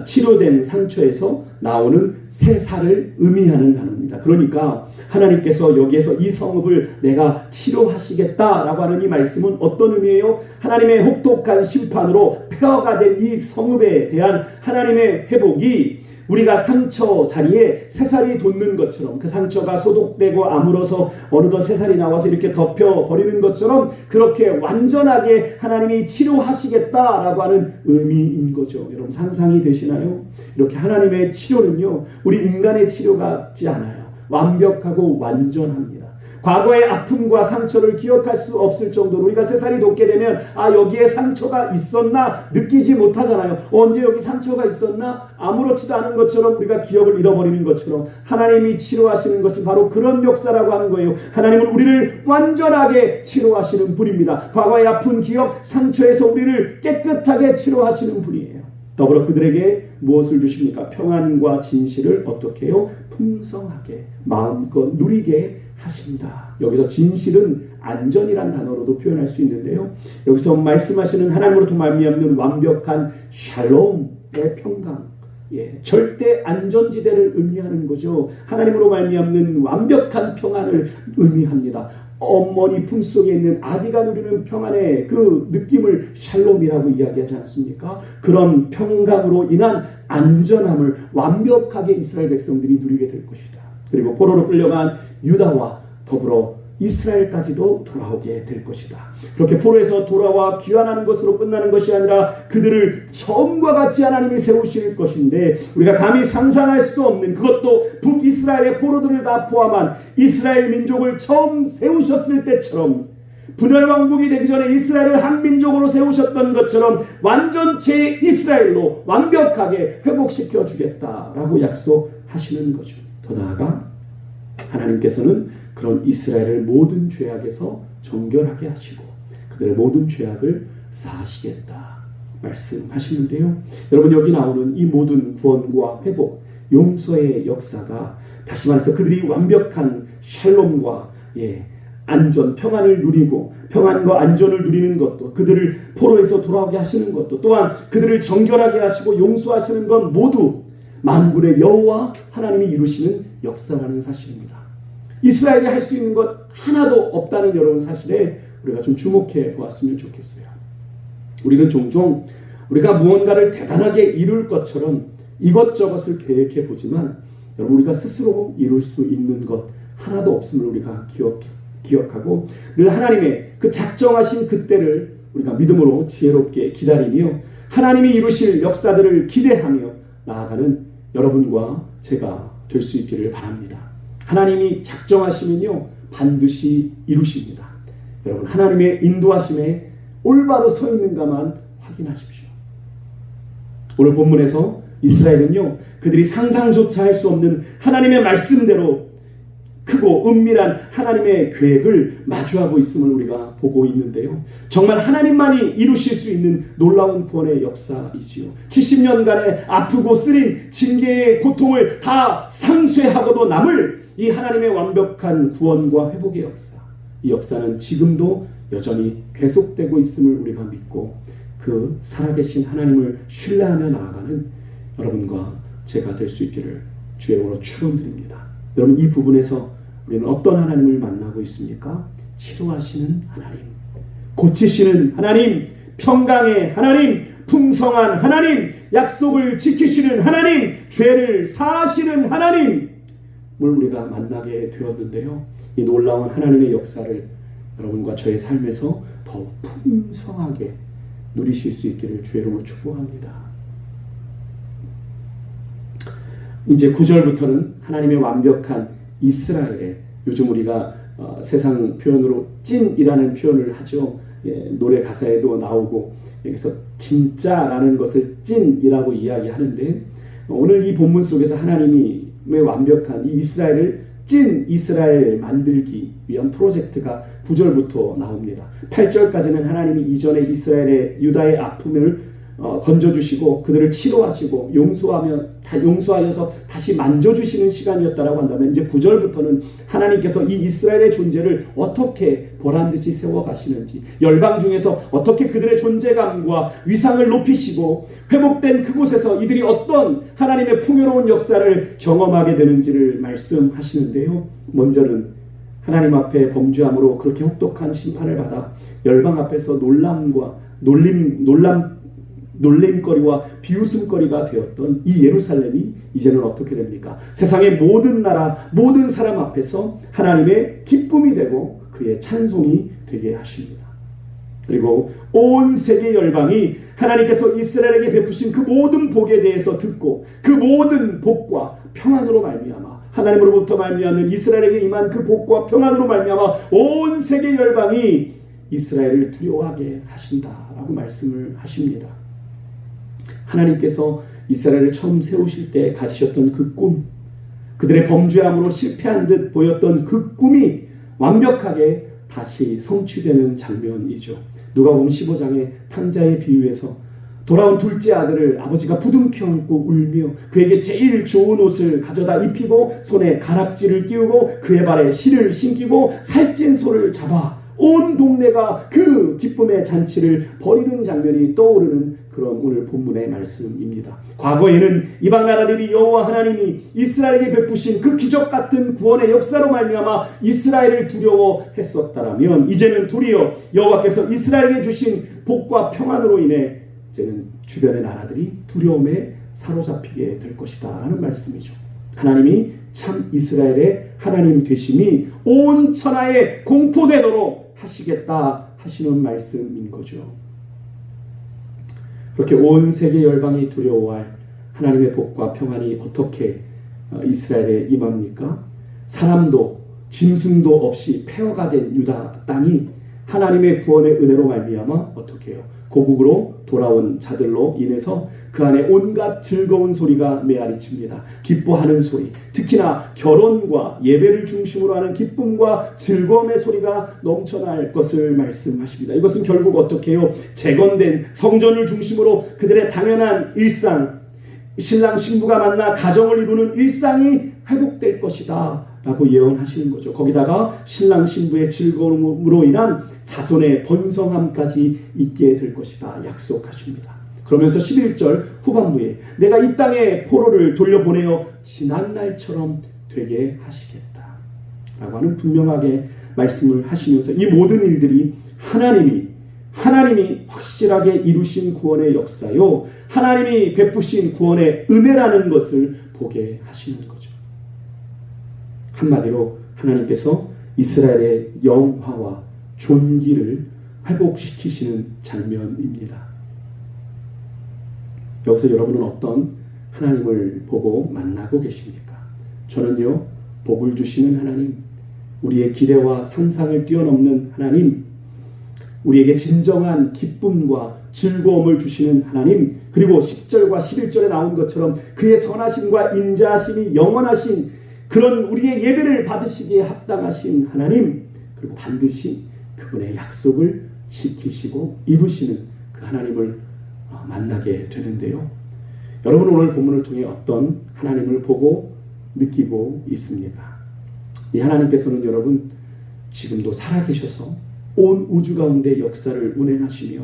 치료된 상처에서 나오는 새 살을 의미하는 단어입니다. 그러니까 하나님께서 여기에서 이 성읍을 내가 치료하시겠다라고 하는 이 말씀은 어떤 의미예요? 하나님의 혹독한 심판으로 폐허가 된 이 성읍에 대한 하나님의 회복이 우리가 상처 자리에 새살이 돋는 것처럼, 그 상처가 소독되고 아물어서 어느덧 새살이 나와서 이렇게 덮여버리는 것처럼 그렇게 완전하게 하나님이 치료하시겠다라고 하는 의미인 거죠. 여러분 상상이 되시나요? 이렇게 하나님의 치료는요, 우리 인간의 치료 같지 않아요. 완벽하고 완전합니다. 과거의 아픔과 상처를 기억할 수 없을 정도로 우리가 새살이 돋게 되면 여기에 상처가 있었나 느끼지 못하잖아요. 언제 여기 상처가 있었나 아무렇지도 않은 것처럼 우리가 기억을 잃어버리는 것처럼 하나님이 치료하시는 것은 바로 그런 역사라고 하는 거예요. 하나님은 우리를 완전하게 치료하시는 분입니다. 과거의 아픈 기억, 상처에서 우리를 깨끗하게 치료하시는 분이에요. 더불어 그들에게 무엇을 주십니까? 평안과 진실을 어떻게 해요? 풍성하게 마음껏 누리게 하신다. 여기서 진실은 안전이란 단어로도 표현할 수 있는데요. 여기서 말씀하시는 하나님으로부터 말미암는 완벽한 샬롬의 평강, 절대 안전지대를 의미하는 거죠. 하나님으로 말미암는 완벽한 평안을 의미합니다. 어머니 품속에 있는 아기가 누리는 평안의 그 느낌을 샬롬이라고 이야기하지 않습니까? 그런 평강으로 인한 안전함을 완벽하게 이스라엘 백성들이 누리게 될 것이다. 그리고 포로로 끌려간 유다와 더불어 이스라엘까지도 돌아오게 될 것이다. 그렇게 포로에서 돌아와 귀환하는 것으로 끝나는 것이 아니라 그들을 처음과 같이 하나님이 세우실 것인데, 우리가 감히 상상할 수도 없는, 그것도 북이스라엘의 포로들을 다 포함한 이스라엘 민족을 처음 세우셨을 때처럼, 분열왕국이 되기 전에 이스라엘을 한 민족으로 세우셨던 것처럼 완전체 이스라엘로 완벽하게 회복시켜 주겠다라고 약속하시는 거죠. 더 나아가 하나님께서는 그런 이스라엘을 모든 죄악에서 정결하게 하시고 그들의 모든 죄악을 사하시겠다 말씀하시는데요. 여러분, 여기 나오는 이 모든 구원과 회복, 용서의 역사가 다시 말해서 그들이 완벽한 샬롬과 안전, 평안을 누리고 평안과 안전을 누리는 것도, 그들을 포로에서 돌아오게 하시는 것도, 또한 그들을 정결하게 하시고 용서하시는 건 모두 만군의 여호와 하나님이 이루시는 역사라는 사실입니다. 이스라엘이 할 수 있는 것 하나도 없다는 여러분 사실에 우리가 좀 주목해 보았으면 좋겠어요. 우리는 종종 우리가 무언가를 대단하게 이룰 것처럼 이것저것을 계획해 보지만 여러분 우리가 스스로 이룰 수 있는 것 하나도 없음을 우리가 기억하고 늘 하나님의 그 작정하신 그때를 우리가 믿음으로 지혜롭게 기다리며 하나님이 이루실 역사들을 기대하며 나아가는 여러분과 제가 될 수 있기를 바랍니다. 하나님이 작정하시면요 반드시 이루십니다. 여러분 하나님의 인도하심에 올바로 서 있는가만 확인하십시오. 오늘 본문에서 이스라엘은요 그들이 상상조차 할 수 없는 하나님의 말씀대로 크고 은밀한 하나님의 계획을 마주하고 있음을 우리가 보고 있는데요. 정말 하나님만이 이루실 수 있는 놀라운 구원의 역사이지요. 70년간의 아프고 쓰린 징계의 고통을 다 상쇄하고도 남을 이 하나님의 완벽한 구원과 회복의 역사. 이 역사는 지금도 여전히 계속되고 있음을 우리가 믿고 그 살아계신 하나님을 신뢰하며 나아가는 여러분과 제가 될 수 있기를 주의 이름으로 축원드립니다. 여러분 이 부분에서 우리는 어떤 하나님을 만나고 있습니까? 치료하시는 하나님, 고치시는 하나님, 평강의 하나님, 풍성한 하나님, 약속을 지키시는 하나님, 죄를 사하시는 하나님을 우리가 만나게 되었는데요. 이 놀라운 하나님의 역사를 여러분과 저의 삶에서 더 풍성하게 누리실 수 있기를 주의 이름으로 축복합니다. 이제 9절부터는 하나님의 완벽한 이스라엘의 요즘 우리가 세상 표현으로 찐이라는 표현을 하죠. 노래 가사에도 나오고 여기서 진짜라는 것을 찐이라고 이야기하는데 오늘 이 본문 속에서 하나님의 완벽한 이 이스라엘을 찐 이스라엘 만들기 위한 프로젝트가 9절부터 나옵니다. 8절까지는 하나님이 이전에 이스라엘의 유다의 아픔을 건져주시고 그들을 치료하시고 용서하여서 다시 만져주시는 시간이었다라고 한다면 이제 9절부터는 하나님께서 이 이스라엘의 존재를 어떻게 보란듯이 세워가시는지 열방 중에서 어떻게 그들의 존재감과 위상을 높이시고 회복된 그곳에서 이들이 어떤 하나님의 풍요로운 역사를 경험하게 되는지를 말씀하시는데요. 먼저는 하나님 앞에 범죄함으로 그렇게 혹독한 심판을 받아 열방 앞에서 놀림거리와 비웃음거리가 되었던 이 예루살렘이 이제는 어떻게 됩니까? 세상의 모든 나라, 모든 사람 앞에서 하나님의 기쁨이 되고 그의 찬송이 되게 하십니다. 그리고 온 세계 열방이 하나님께서 이스라엘에게 베푸신 그 모든 복에 대해서 듣고 그 모든 복과 평안으로 말미암아 하나님으로부터 말미암는 이스라엘에게 임한 그 복과 평안으로 말미암아 온 세계 열방이 이스라엘을 두려워하게 하신다라고 말씀을 하십니다. 하나님께서 이스라엘을 처음 세우실 때 가지셨던 그 꿈, 그들의 범죄함으로 실패한 듯 보였던 그 꿈이 완벽하게 다시 성취되는 장면이죠. 누가복음 15장의 탕자의 비유에서 돌아온 둘째 아들을 아버지가 부둥켜 안고 울며 그에게 제일 좋은 옷을 가져다 입히고 손에 가락지를 띄우고 그의 발에 실을 신기고 살찐 소를 잡아 온 동네가 그 기쁨의 잔치를 벌이는 장면이 떠오르는 그런 오늘 본문의 말씀입니다. 과거에는 이방 나라들이 여호와 하나님이 이스라엘에게 베푸신 그 기적 같은 구원의 역사로 말미암아 이스라엘을 두려워했었다라면 이제는 도리어 여호와께서 이스라엘에게 주신 복과 평안으로 인해 이제는 주변의 나라들이 두려움에 사로잡히게 될 것이다 라는 말씀이죠. 하나님이 참 이스라엘의 하나님 되심이 온 천하에 공포되도록 하시겠다 하시는 말씀인 거죠. 그렇게 온 세계 열방이 두려워할 하나님의 복과 평안이 어떻게 이스라엘에 임합니까? 사람도 짐승도 없이 폐허가 된 유다 땅이 하나님의 구원의 은혜로 말미암아 어떻게 해요? 고국으로 돌아온 자들로 인해서 그 안에 온갖 즐거운 소리가 메아리칩니다. 기뻐하는 소리, 특히나 결혼과 예배를 중심으로 하는 기쁨과 즐거움의 소리가 넘쳐날 것을 말씀하십니다. 이것은 결국 어떻게 해요? 재건된 성전을 중심으로 그들의 당연한 일상, 신랑 신부가 만나 가정을 이루는 일상이 회복될 것이다 라고 예언하시는 거죠. 거기다가 신랑 신부의 즐거움으로 인한 자손의 번성함까지 있게 될 것이다 약속하십니다. 그러면서 11절 후반부에 내가 이 땅에 포로를 돌려보내어 지난 날처럼 되게 하시겠다 라고 하는 분명하게 말씀을 하시면서 이 모든 일들이 하나님이 확실하게 이루신 구원의 역사요, 하나님이 베푸신 구원의 은혜라는 것을 보게 하시는 거죠. 한마디로 하나님께서 이스라엘의 영화와 존귀를 회복시키시는 장면입니다. 여기서 여러분은 어떤 하나님을 보고 만나고 계십니까? 저는요, 복을 주시는 하나님, 우리의 기대와 상상을 뛰어넘는 하나님, 우리에게 진정한 기쁨과 즐거움을 주시는 하나님, 그리고 10절과 11절에 나온 것처럼 그의 선하심과 인자하심이 영원하신 그런 우리의 예배를 받으시기에 합당하신 하나님, 그리고 반드시 그분의 약속을 지키시고 이루시는 그 하나님을 만나게 되는데요. 여러분, 오늘 본문을 통해 어떤 하나님을 보고 느끼고 있습니까? 이 하나님께서는 여러분 지금도 살아계셔서 온 우주 가운데 역사를 운행하시며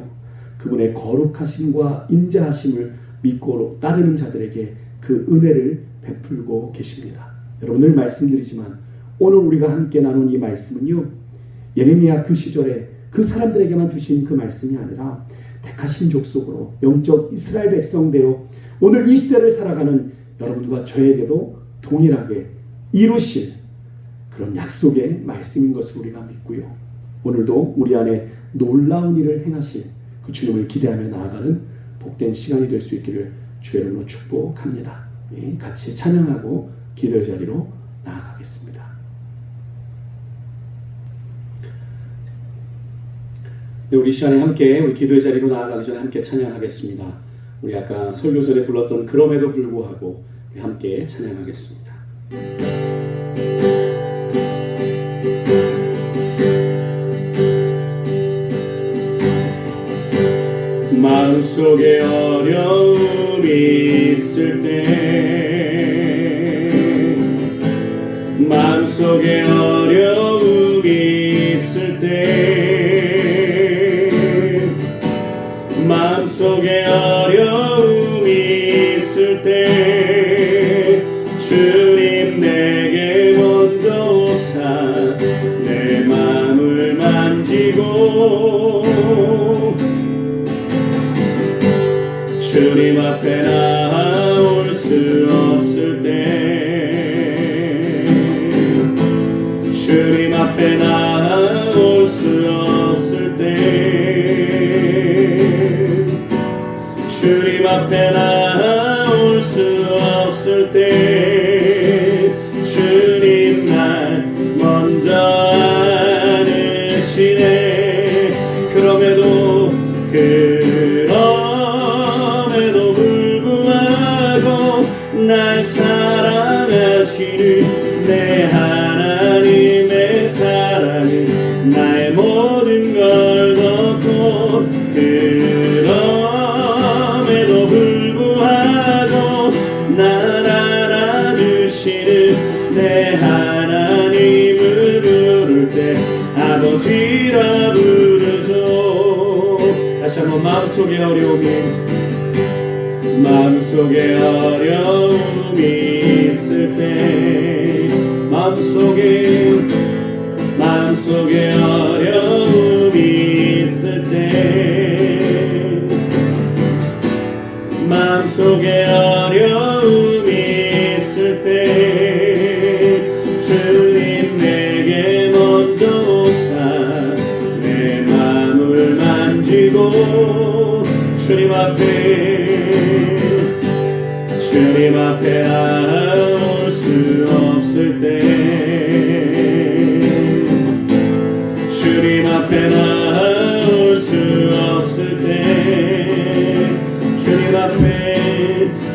그분의 거룩하심과 인자하심을 믿고 따르는 자들에게 그 은혜를 베풀고 계십니다. 여러분, 늘 말씀드리지만 오늘 우리가 함께 나눈 이 말씀은요, 예레미야 그 시절에 그 사람들에게만 주신 그 말씀이 아니라 택하신 족속으로 영적 이스라엘 백성 되어 오늘 이 시대를 살아가는 여러분과 저에게도 동일하게 이루실 그런 약속의 말씀인 것을 우리가 믿고요, 오늘도 우리 안에 놀라운 일을 행하실 그 주님을 기대하며 나아가는 복된 시간이 될 수 있기를 주의 이름으로 축복합니다. 같이 찬양하고 기도의 자리로 나아가겠습니다. 우리 시간에 함께 우리 기도의 자리로 나아가기 전에 함께 찬양하겠습니다. 우리 아까 설교설에 불렀던 그럼에도 불구하고 함께 찬양하겠습니다. 마음속에 어려움이 있을 때, 마음속에 어려움이 있을 때, 마음속에 어려움이 있을 때 주님 내게 먼저 오사 내 마음을 만지고 주님 앞에 나올 수 없을 때, 주님 앞에 나올 수 없을 때, 주님 앞에 나올 수 없을 때 주님 날 먼저 안으시네. 그럼에도 불구하고 날 사랑하시는 내 하나님의 사랑은 나의 모든 걸 덮고, 그럼에도 불구하고 날 알아주시는 내 하나님을 부를 때 아버지라 부르죠. 다시 한번 마음속에 어려움이 있을 때, 마음속에 어려움이 있을 때, 마음속에 어려움이 있을 때 주님 내게 먼저 오사 내 마음을 만지고 주님 앞에 나올 수 없을 때, 주님 앞에 나올 수 없을 때,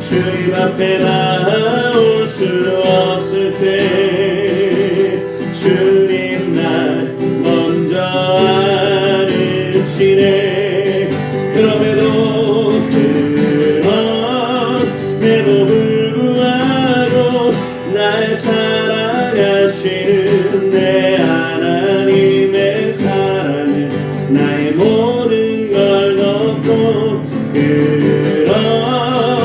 주님 앞에 나올 수 없을 때 주님 날 먼저 안으시네. 그럼에도 불구하고 날 사랑하시는 내 하나님의 사랑은 나의 모든 걸 덮고, 그럼에도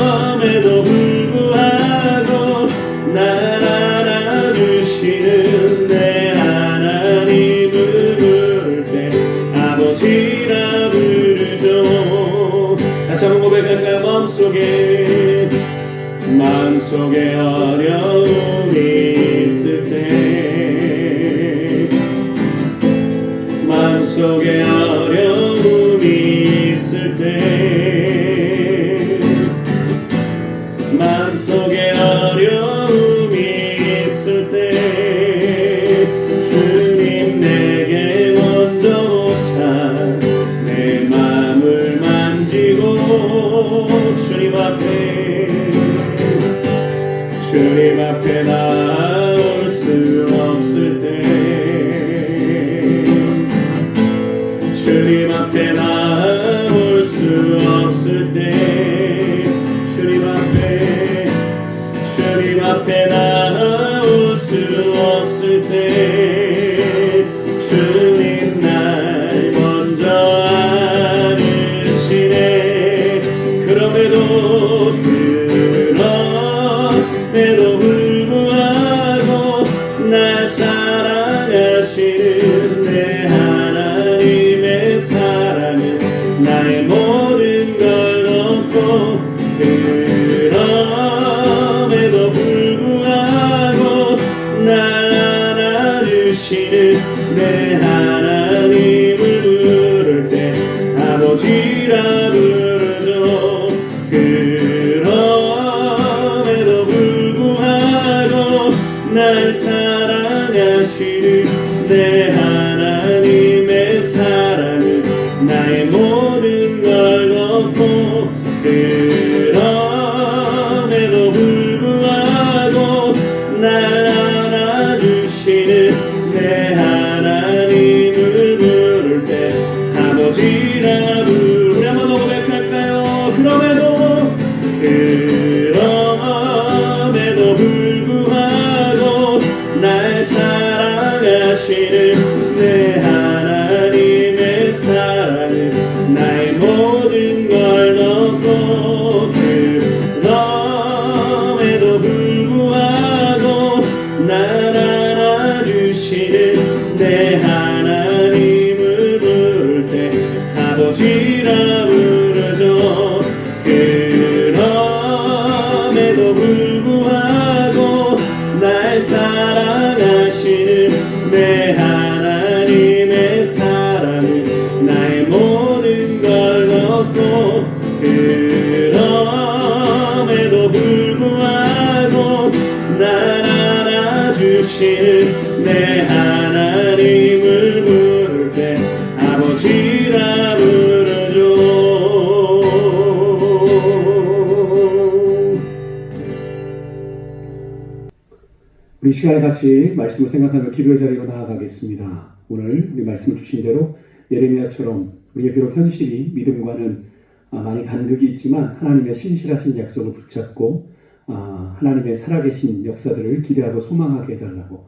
내 하나님을 부를 때 아버지라 부르죠. 그럼에도 불구하고 날 사랑하시는 내 하나님의 사랑은 나의 모든 걸 덮고, 그럼에도 불구하고 날 안아주시는 내 하나님을 부를 때 아버지라 부르. 우리 한번 더 고백할까요? 그럼에도 불구하고 날 사랑하시는 내 하나님의 사랑은 나의 모든 걸 덮고, 그럼에도 불구하고 날 안아주시는 내 하나님을 부를 때 아버지라 부르죠. 그럼에도 불구하고 날 사랑하시는 내 하나님의 사랑은 나의 모든 걸 덮고, 그럼에도 불구하고 날 안아주시는 내 하나님을 부를 때 아버지라 부르죠. 우리 시간에 같이 말씀을 생각하며 기도의 자리로 나아가겠습니다. 오늘 우리 말씀을 주신 대로 예레미야처럼 우리의 비록 현실이 믿음과는 많이 간극이 있지만 하나님의 신실하신 약속을 붙잡고 하나님의 살아계신 역사들을 기대하고 소망하게 해달라고,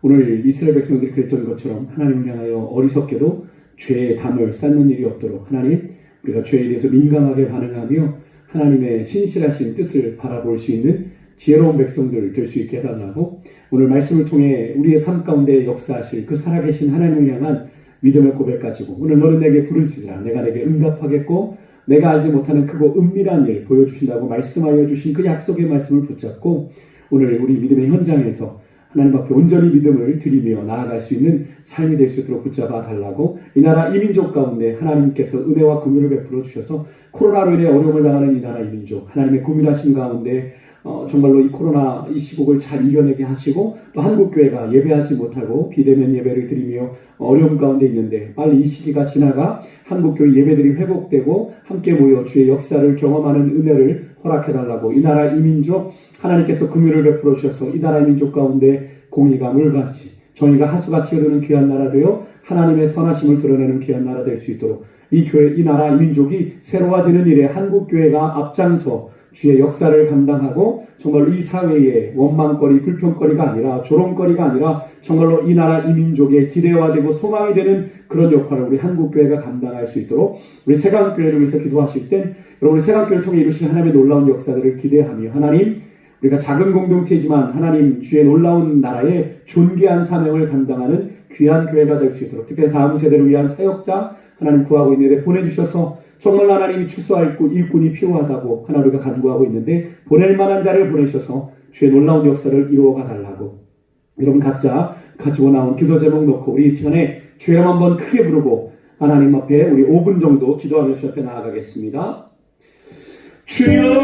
오늘 이스라엘 백성들이 그랬던 것처럼 하나님을 향하여 어리석게도 죄의 담을 쌓는 일이 없도록 하나님, 우리가 죄에 대해서 민감하게 반응하며 하나님의 신실하신 뜻을 바라볼 수 있는 지혜로운 백성들 될 수 있게 해달라고, 오늘 말씀을 통해 우리의 삶 가운데 역사하실 그 살아계신 하나님을 향한 믿음의 고백 가지고, 오늘 너는 내게 부르시자 내가 내게 응답하겠고 내가 알지 못하는 크고 은밀한 일 보여주신다고 말씀하여 주신 그 약속의 말씀을 붙잡고, 오늘 우리 믿음의 현장에서 하나님 앞에 온전히 믿음을 드리며 나아갈 수 있는 삶이 될 수 있도록 붙잡아 달라고, 이 나라 이민족 가운데 하나님께서 은혜와 긍휼을 베풀어 주셔서 코로나로 인해 어려움을 당하는 이 나라 이민족 하나님의 긍휼하심 가운데 정말로 이 코로나 이 시국을 잘 이겨내게 하시고, 또 한국교회가 예배하지 못하고 비대면 예배를 드리며 어려움 가운데 있는데 빨리 이 시기가 지나가 한국교회 예배들이 회복되고 함께 모여 주의 역사를 경험하는 은혜를 허락해달라고, 이 나라 이민족 하나님께서 긍휼을 베풀어 주셔서 이 나라 이민족 가운데 공의가 물같이 정의가 하수같이 흐르는 귀한 나라 되어 하나님의 선하심을 드러내는 귀한 나라 될 수 있도록, 이 교회 이 나라 이민족이 새로워지는 일에 한국교회가 앞장서 주의 역사를 감당하고 정말로 이 사회의 원망거리, 불평거리가 아니라 조롱거리가 아니라 정말로 이 나라 이민족의 기대화되고 소망이 되는 그런 역할을 우리 한국교회가 감당할 수 있도록, 우리 세강교회를 위해서 기도하실 땐 여러분 세강교회를 통해 이루신 하나님의 놀라운 역사들을 기대하며, 하나님 우리가 작은 공동체이지만 하나님 주의 놀라운 나라의 존귀한 사명을 감당하는 귀한 교회가 될 수 있도록, 특별히 다음 세대를 위한 사역자 하나님 구하고 있는데 보내주셔서 정말 하나님이 추수할 일꾼이 필요하다고 하나 우리가 간구하고 있는데 보낼 만한 자를 보내셔서 주의 놀라운 역사를 이루어가 달라고, 여러분 각자 가지고 나온 기도 제목 놓고 우리 이 시간에 주의 이름 한번 크게 부르고 하나님 앞에 우리 5분 정도 기도하며 주 앞에 나아가겠습니다. 주여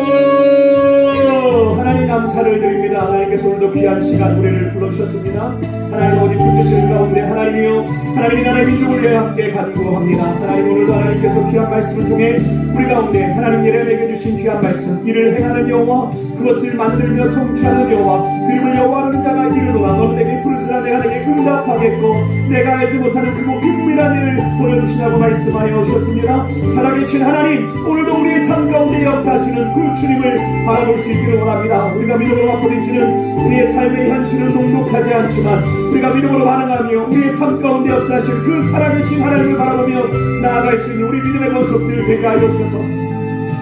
하나님 감사를 드립니다. 하나님께서 오늘도 귀한 시간 우리를 불러주셨습니다. 하나님 어디 붙으시는 가운데 하나님이여, 하나님이 나라의 민족을 위해 함께 간구합니다. 하나님 오늘도 하나님께서 귀한 말씀을 통해 우리 가운데 하나님 예레미야에게 주신 귀한 말씀, 이를 행하는 여호와 그것을 만들며 성취하는 여호와 그 이름을 여호와하는 자가 이르노라. 너는 내게 부르시라 내가 내게 응답하겠고 내가 알지 못하는 크고 은밀한 일을 보여주시냐고 말씀하여 주셨습니다. 살아계신 하나님, 오늘도 우리의 삶 가운데 역사하시는 그 주님을 바라볼 수 있기를 원합니다. 우리가 믿음으로 맞부딪히는 우리의 삶의 현실은 녹록하지 않지만 우리가 믿음으로 반응하며 우리의 삶 가운데 역사하실 그 살아계신 하나님을 바라보며 나아갈 수 있는 우리 믿음의 권속들 되게 하여 주셔서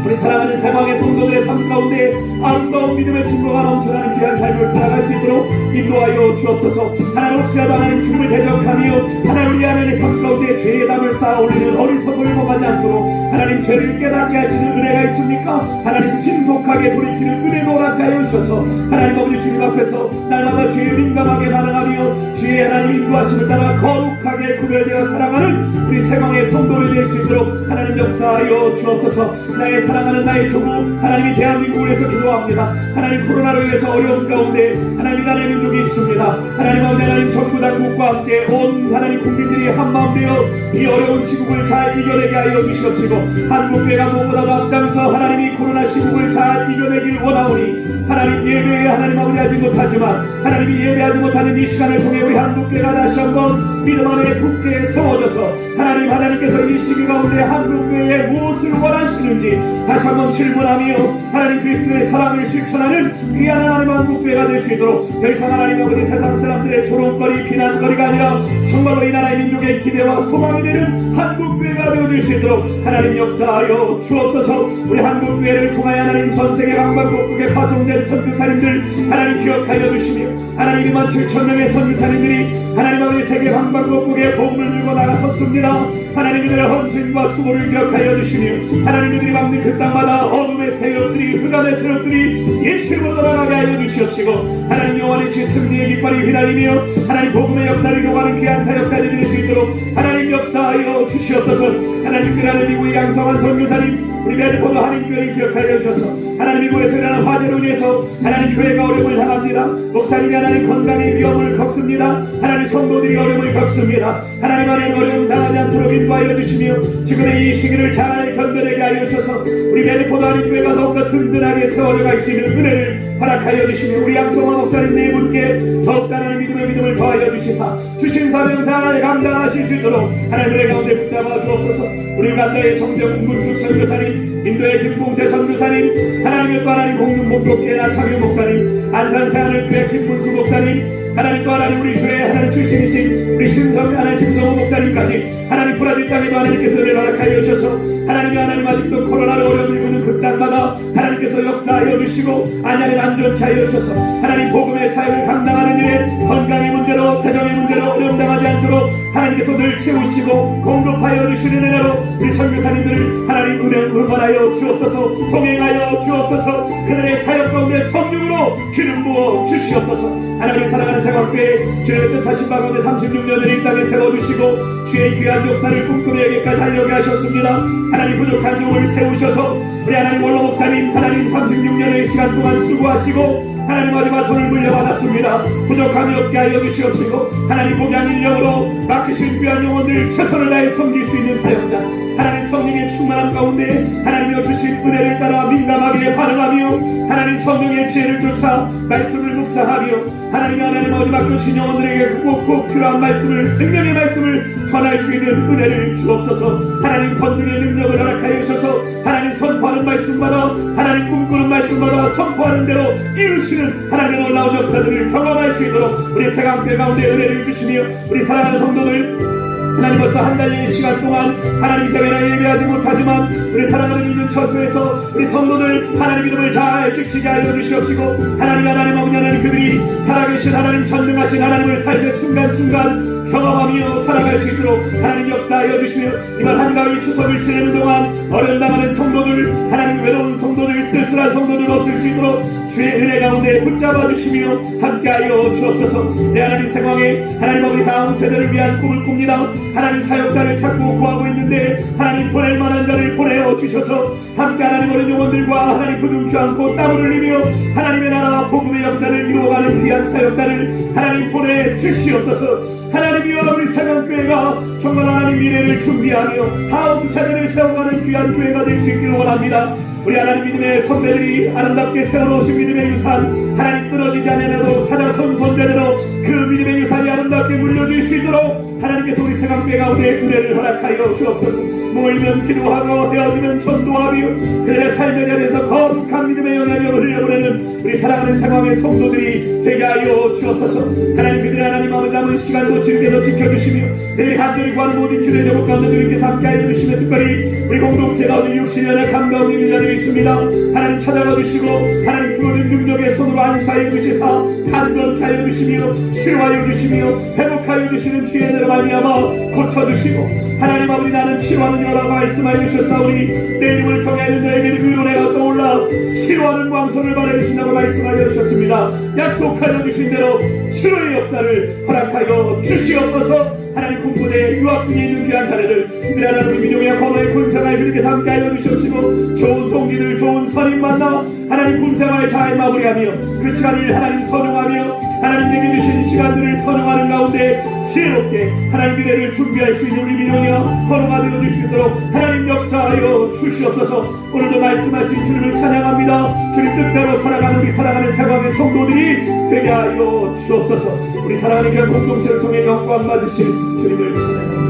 우리 사랑하는 생황의 성도들의 삶 가운데 아름다운 믿음의 증거가 넘쳐나는 귀한 삶을 살아갈 수 있도록 인도하여 주옵소서. 하나님 혹시라도 하나님 죽음을 대적하며 하나님 우리 하나님의 삶 가운데 죄의 담을 쌓아 올리는 어리석음을 범하지 않도록 하나님 죄를 깨닫게 하시는 은혜가 있습니까? 하나님 신속하게 돌이키는 은혜도 허락하여 주셔서 하나님 아버지 주님 앞에서 날마다 죄에 민감하게 반응하며 주의 하나님 인도하심을 따라 거룩하게 구별되어 살아가는 우리 생황의 성도를 될 수 있도록 하나님 역사하여 주옵소서. 나의 사랑하는 나의 조국 하나님이 대한민국을 위해서 기도합니다. 하나님 코로나로 인해서 어려운 가운데 하나님 나라의 민족이 있습니다. 하나님 아버지 하나님 정부 당국과 함께 온 하나님 국민들이 한마음 되어 이 어려운 시국을 잘 이겨내게 하여 주시옵시고 한국교회가 무엇보다도 앞장서 하나님이 코로나 시국을 잘 이겨내길 원하오니 하나님 예배에 하나님 아버지 하지 못하지만 하나님이 예배하지 못하는 이 시간을 통해 우리 한국교회가 다시 한번 믿음 안에 굳게 세워져서 하나님께서 이 시기 가운데 한국교회에 무엇을 원하시는지 다시 한번 질문하며 하나님 그리스도의 사랑을 실천하는 귀한 하나님 한국교회가 될 수 있도록 더 이상 하나님 아버지 세상 사람들의 조롱거리 비난거리가 아니라 정말로 이 나라의 민족의 기대와 소망이 되는 한국교회가 되어질 수 있도록 하나님 역사하여 주옵소서. 우리 한국교회를 통하여 하나님 전세계 방방곡곡에 파송된 선교사님들 하나님 기억하여 주시며 하나님 2만 7천 명의 선교사님들이 하나님 아버지 세계 방방곡곡에 복음을 들고 나가섰습니다. 하나님 이들의 헌신과 수고를 기억하여 주시며 하나님 이들이 막는 그 땅마다 어둠의 세력들이 흑암의 세력들이 예수로 돌아가게 하여 주시옵시고 하나님 영원히 승리의 깃발이 휘날리며 하나님 복음의 역사를 요구하는 귀한 사역자들이 될 수 있도록 하나님 역사하여 주시옵소서. 하나님 그날의 미국의 양성한 선교사님 우리 메드포드 한인교회를 기억하여 주셔서 하나님 미국에서 일어나는 화재로 인해서 하나님 교회가 어려움을 당합니다. 목사님이 하나님 건강의 위험을 겪습니다. 하나님 성도들이 어려움을 겪습니다. 하나님 안에 어려움 당하지 않도록 인도하여 주시며 지금의 이 시기를 잘 견뎌내게 하여 주셔서 우리 메드포드 한인교회가 더욱더 든든하게 세워져 갈 수 있는 은혜를 허락하여 주시며 우리 양성원 목사님 네 분께 더욱더 하나님 믿음을 더하여 주시사 주신 사명 잘 감당하실 수 있도록 하나님 은혜 가운데 붙잡아 주옵소서. 우리 우간다의 정정 문숙 선교사님 인도의 김봉태 선교사님 하나님의 또 하나님 공동목격계나 차규 목사님 안산세하늘교회 김문수 목사님 하나님 또 하나님 우리 주의 하나님 출신이신 우리 신성호 목사님까지 하나님 브라질 땅에도 하나님께서 은혜를 허락하여 주셔서 하나님이 하나님 아직도 코로나로 어려움을 겪는 그 땅마다 하나님께서 역사하여 주시고 하나님 안전케 하여 주셔서 하나님 복음의 사역을 감당하는 일에 건강의 문제로 재정의 문제로 어려움 당하지 않도록 하나님께서 늘 채우시고 공급하여 주시는 은혜로 우리 선교사님들을 하나님 은혜 응원하여 주옵소서. 동행하여 주옵소서. 그들의 사역 가운데 성령으로 기름 부어 주시옵소서. 하나님의 사랑하는 생활교회 주의 뜻하신 바 가운데 36년을 이 땅에 세워주시고 주의 귀한 역사를 꿈꾸기까지 하려게 하셨습니다. 하나님 부족한 종을 세우셔서 우리 하나님 원로 목사님 하나님 36년의 시간 동안 수고하시고 하나님 아버지 바톤을 물려받았습니다. 부족함이 없게 하여 주시옵시고 하나님 목양 인력으로 맡기신 귀한 영혼들 최선을 다해 섬길 수 있는 사역자 하나님 성령의 충만함 가운데 하나님이 주신 은혜를 따라 민감하게 반응하며 하나님 성령의 지혜를 쫓아 말씀을 묵상하며 하나님 아버지 맡기신 영혼들에게 꼭꼭 필요한 말씀을 생명의 말씀을 전할 수 있는 은혜를 주옵소서. 하나님 권능의 능력을 허락하여 주셔서 하나님 선포하는 말씀마다 하나님 꿈꾸는 말씀마다 선포하는 대로 이루시는 하나님의 놀라운 역사들을 경험할 수 있도록 우리 세강교회 가운데 은혜를 주시며 우리 사랑하는 성도들 하나님 벌써 한 달의 시간 동안 하나님 교회나 예배하지 못하지만 우리 사랑하는 있는 처소에서 우리 성도들 하나님 이름을 잘 지키게 하여 주시옵시고 하나님 아버지 하나님 그들이 살아계신 하나님 전능하신 하나님을 삶의 순간순간 경험하며 살아갈 수 있도록 하나님 역사하여 주시며 이번 한가위 추석을 지내는 동안 어려움 당하는 성도들 하나님 외로운 성도들 쓸쓸한 성도들 없을 수 있도록 주의 은혜 가운데 붙잡아 주시며 함께하여 주옵소서. 내 하나님 생황에 하나님 아버지 다음 세대를 위한 꿈을 꿉니다. 하나님 사역자를 찾고 구하고 있는데 하나님 보낼 만한 자를 보내어 주셔서 함께 하나님 어린 영혼들과 하나님 부둥켜 안고 땀을 흘리며 하나님의 나라와 복음의 역사를 이루어가는 귀한 사역자를 하나님 보내 주시옵소서. 하나님이여 우리 세명교회가 정말 하나님 미래를 준비하며 다음 세대를 세워가는 귀한 교회가 될 수 있기를 원합니다. 우리 하나님 믿음의 선배들이 아름답게 세워놓으신 믿음의 유산 하나님 끊어지지 않으려도 찾아선 손대대로 그 믿음의 유산이 아름답게 물려줄 수 있도록 하나님께서 우리 세강교회 가운데 은혜를 허락하여 주옵소서. 모이면 기도하고 헤어지면 전도하며 그들의 삶의 자리에서 거룩한 믿음의 영향력을 흘려보내는 우리 사랑하는 세강의 성도들이 되게 하여 주옵소서. 하나님 그들의 하나님 마음을 남은 시간도 주님께서 지켜주시며 그들의 간절히 구하는 모든 기도의 제목 가운데 주님께서 함께 하여 주시며 특별히 우리 공동체 가운데 60년의 감가운데 있는 자들이 있습니다. 하나님 찾아가 주시고 하나님 그 모든 능력의 손으로 안수하여 주시사 한번케 하여 주시며 치료하여 주시며 회복하여 주시는 주의 은혜로 말미암아 고쳐주시고 하나님 아버지 나는 치료하는 여라고 말씀하여 주셨사오니 내 이름을 경외하는 자에게는 의로 내가 떠올라 치료하는 광선을 발해주신다고 말씀하여 주셨습니다. 약속하여 주신 대로 치료의 역사를 허락하여 주시옵소서. 하나님 군부대 유학 중에 있는 귀한 자녀들 특별히 하나님 우리 민용이와 번호의 군생활 주님께서 함께하여 주시옵시고 좋은 동기들 좋은 선임 만나 하나님 군생활 잘 마무리하며 그 시간을 하나님 선용하며 하나님 내게 주신 시간들을 선용하는 가운데 지혜롭게 하나님 미래를 준비할 수 있는 우리 민용이와 번호가 되어줄 수 있도록 하나님 역사하여 주시옵소서. 오늘도 말씀하신 주님을 찬양합니다. 주님 뜻대로 살아가는 우리 사랑하는 세상의 성도들이 되게 하여 주옵소서. 우리 사랑하는 귀한 공동체를 통해 영광 받으실 주님을 찬양합니다.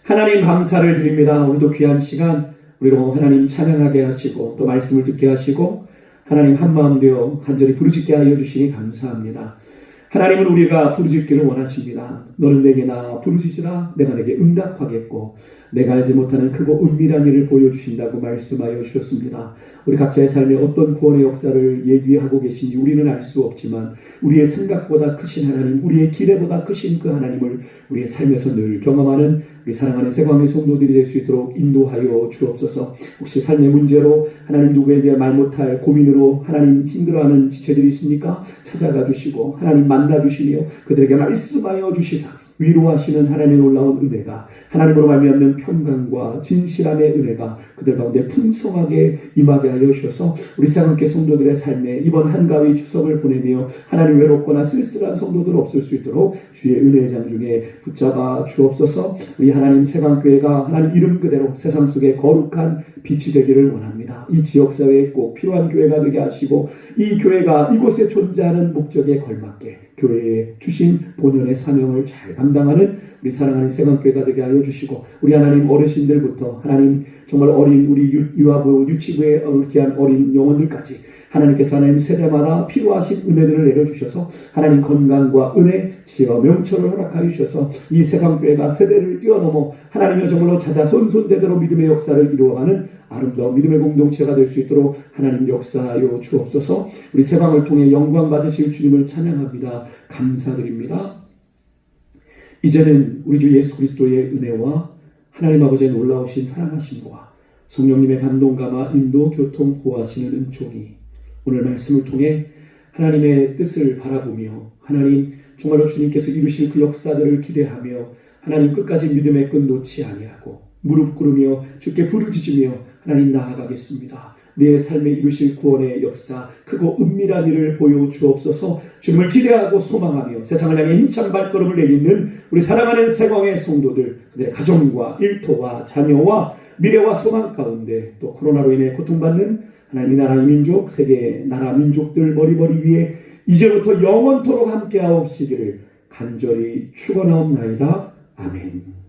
하나님 감사를 드립니다. 오늘도 귀한 시간 우리로 하나님 찬양하게 하시고 또 말씀을 듣게 하시고 하나님 한마음 되어 간절히 부르짖게 하여 주시니 감사합니다. 하나님은 우리가 부르짖기를 원하십니다. 너는 내게 나와 부르짖으라 내가 내게 응답하겠고 내가 알지 못하는 크고 은밀한 일을 보여주신다고 말씀하여 주셨습니다. 우리 각자의 삶에 어떤 구원의 역사를 예기하고 계신지 우리는 알 수 없지만 우리의 생각보다 크신 하나님, 우리의 기대보다 크신 그 하나님을 우리의 삶에서 늘 경험하는 우리 사랑하는 세광의 성도들이 될 수 있도록 인도하여 주옵소서. 혹시 삶의 문제로 하나님 누구에게 말 못할 고민으로 하나님 힘들어하는 지체들이 있습니까? 찾아가 주시고 하나님 만나주시며 그들에게 말씀하여 주시사 위로하시는 하나님의 놀라운 은혜가 하나님으로 말미암는 평강과 진실함의 은혜가 그들 가운데 풍성하게 임하게 하여 주셔서 우리 쌍함께 성도들의 삶에 이번 한가위 추석을 보내며 하나님 외롭거나 쓸쓸한 성도들 없을 수 있도록 주의 은혜의 장중에 붙잡아 주옵소서. 우리 하나님 세강교회가 하나님 이름 그대로 세상 속에 거룩한 빛이 되기를 원합니다. 이 지역사회에 꼭 필요한 교회가 되게 하시고 이 교회가 이곳에 존재하는 목적에 걸맞게 교회에 주신 본연의 사명을 잘 감당하는 우리 사랑하는 세강교회가 되게 하여 주시고 우리 하나님 어르신들부터 하나님 정말 어린 우리 유아부 유치부의 귀한 어린 영혼들까지 하나님께서 하나님 세대마다 필요하신 은혜들을 내려주셔서 하나님 건강과 은혜, 지혜와 명철을 허락하여 주셔서 이 세강교회가 세대를 뛰어넘어 하나님의 정말로 자자손손대대로 믿음의 역사를 이루어가는 아름다운 믿음의 공동체가 될 수 있도록 하나님 역사하여 주옵소서. 우리 세강을 통해 영광 받으실 주님을 찬양합니다. 감사드립니다. 이제는 우리 주 예수 그리스도의 은혜와 하나님 아버지의 놀라우신 사랑하심과 성령님의 감동 감화 인도 교통 보호하시는 은총이 오늘 말씀을 통해 하나님의 뜻을 바라보며 하나님 정말로 주님께서 이루실 그 역사들을 기대하며 하나님 끝까지 믿음의 끈 놓지 아니하고 무릎 꿇으며 주께 부르짖으며 하나님 나아가겠습니다. 내 삶에 이루실 구원의 역사 크고 은밀한 일을 보여주옵소서. 주님을 기대하고 소망하며 세상을 향해 힘찬 발걸음을 내딛는 우리 사랑하는 세광의 성도들 그들의 가정과 일터와 자녀와 미래와 소망 가운데 또 코로나로 인해 고통받는 하나님 이 나라 이 민족 세계 나라 민족들 머리머리 위에 이제부터 영원토록 함께하옵시기를 간절히 축원하옵나이다. 아멘.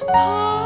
헛되어라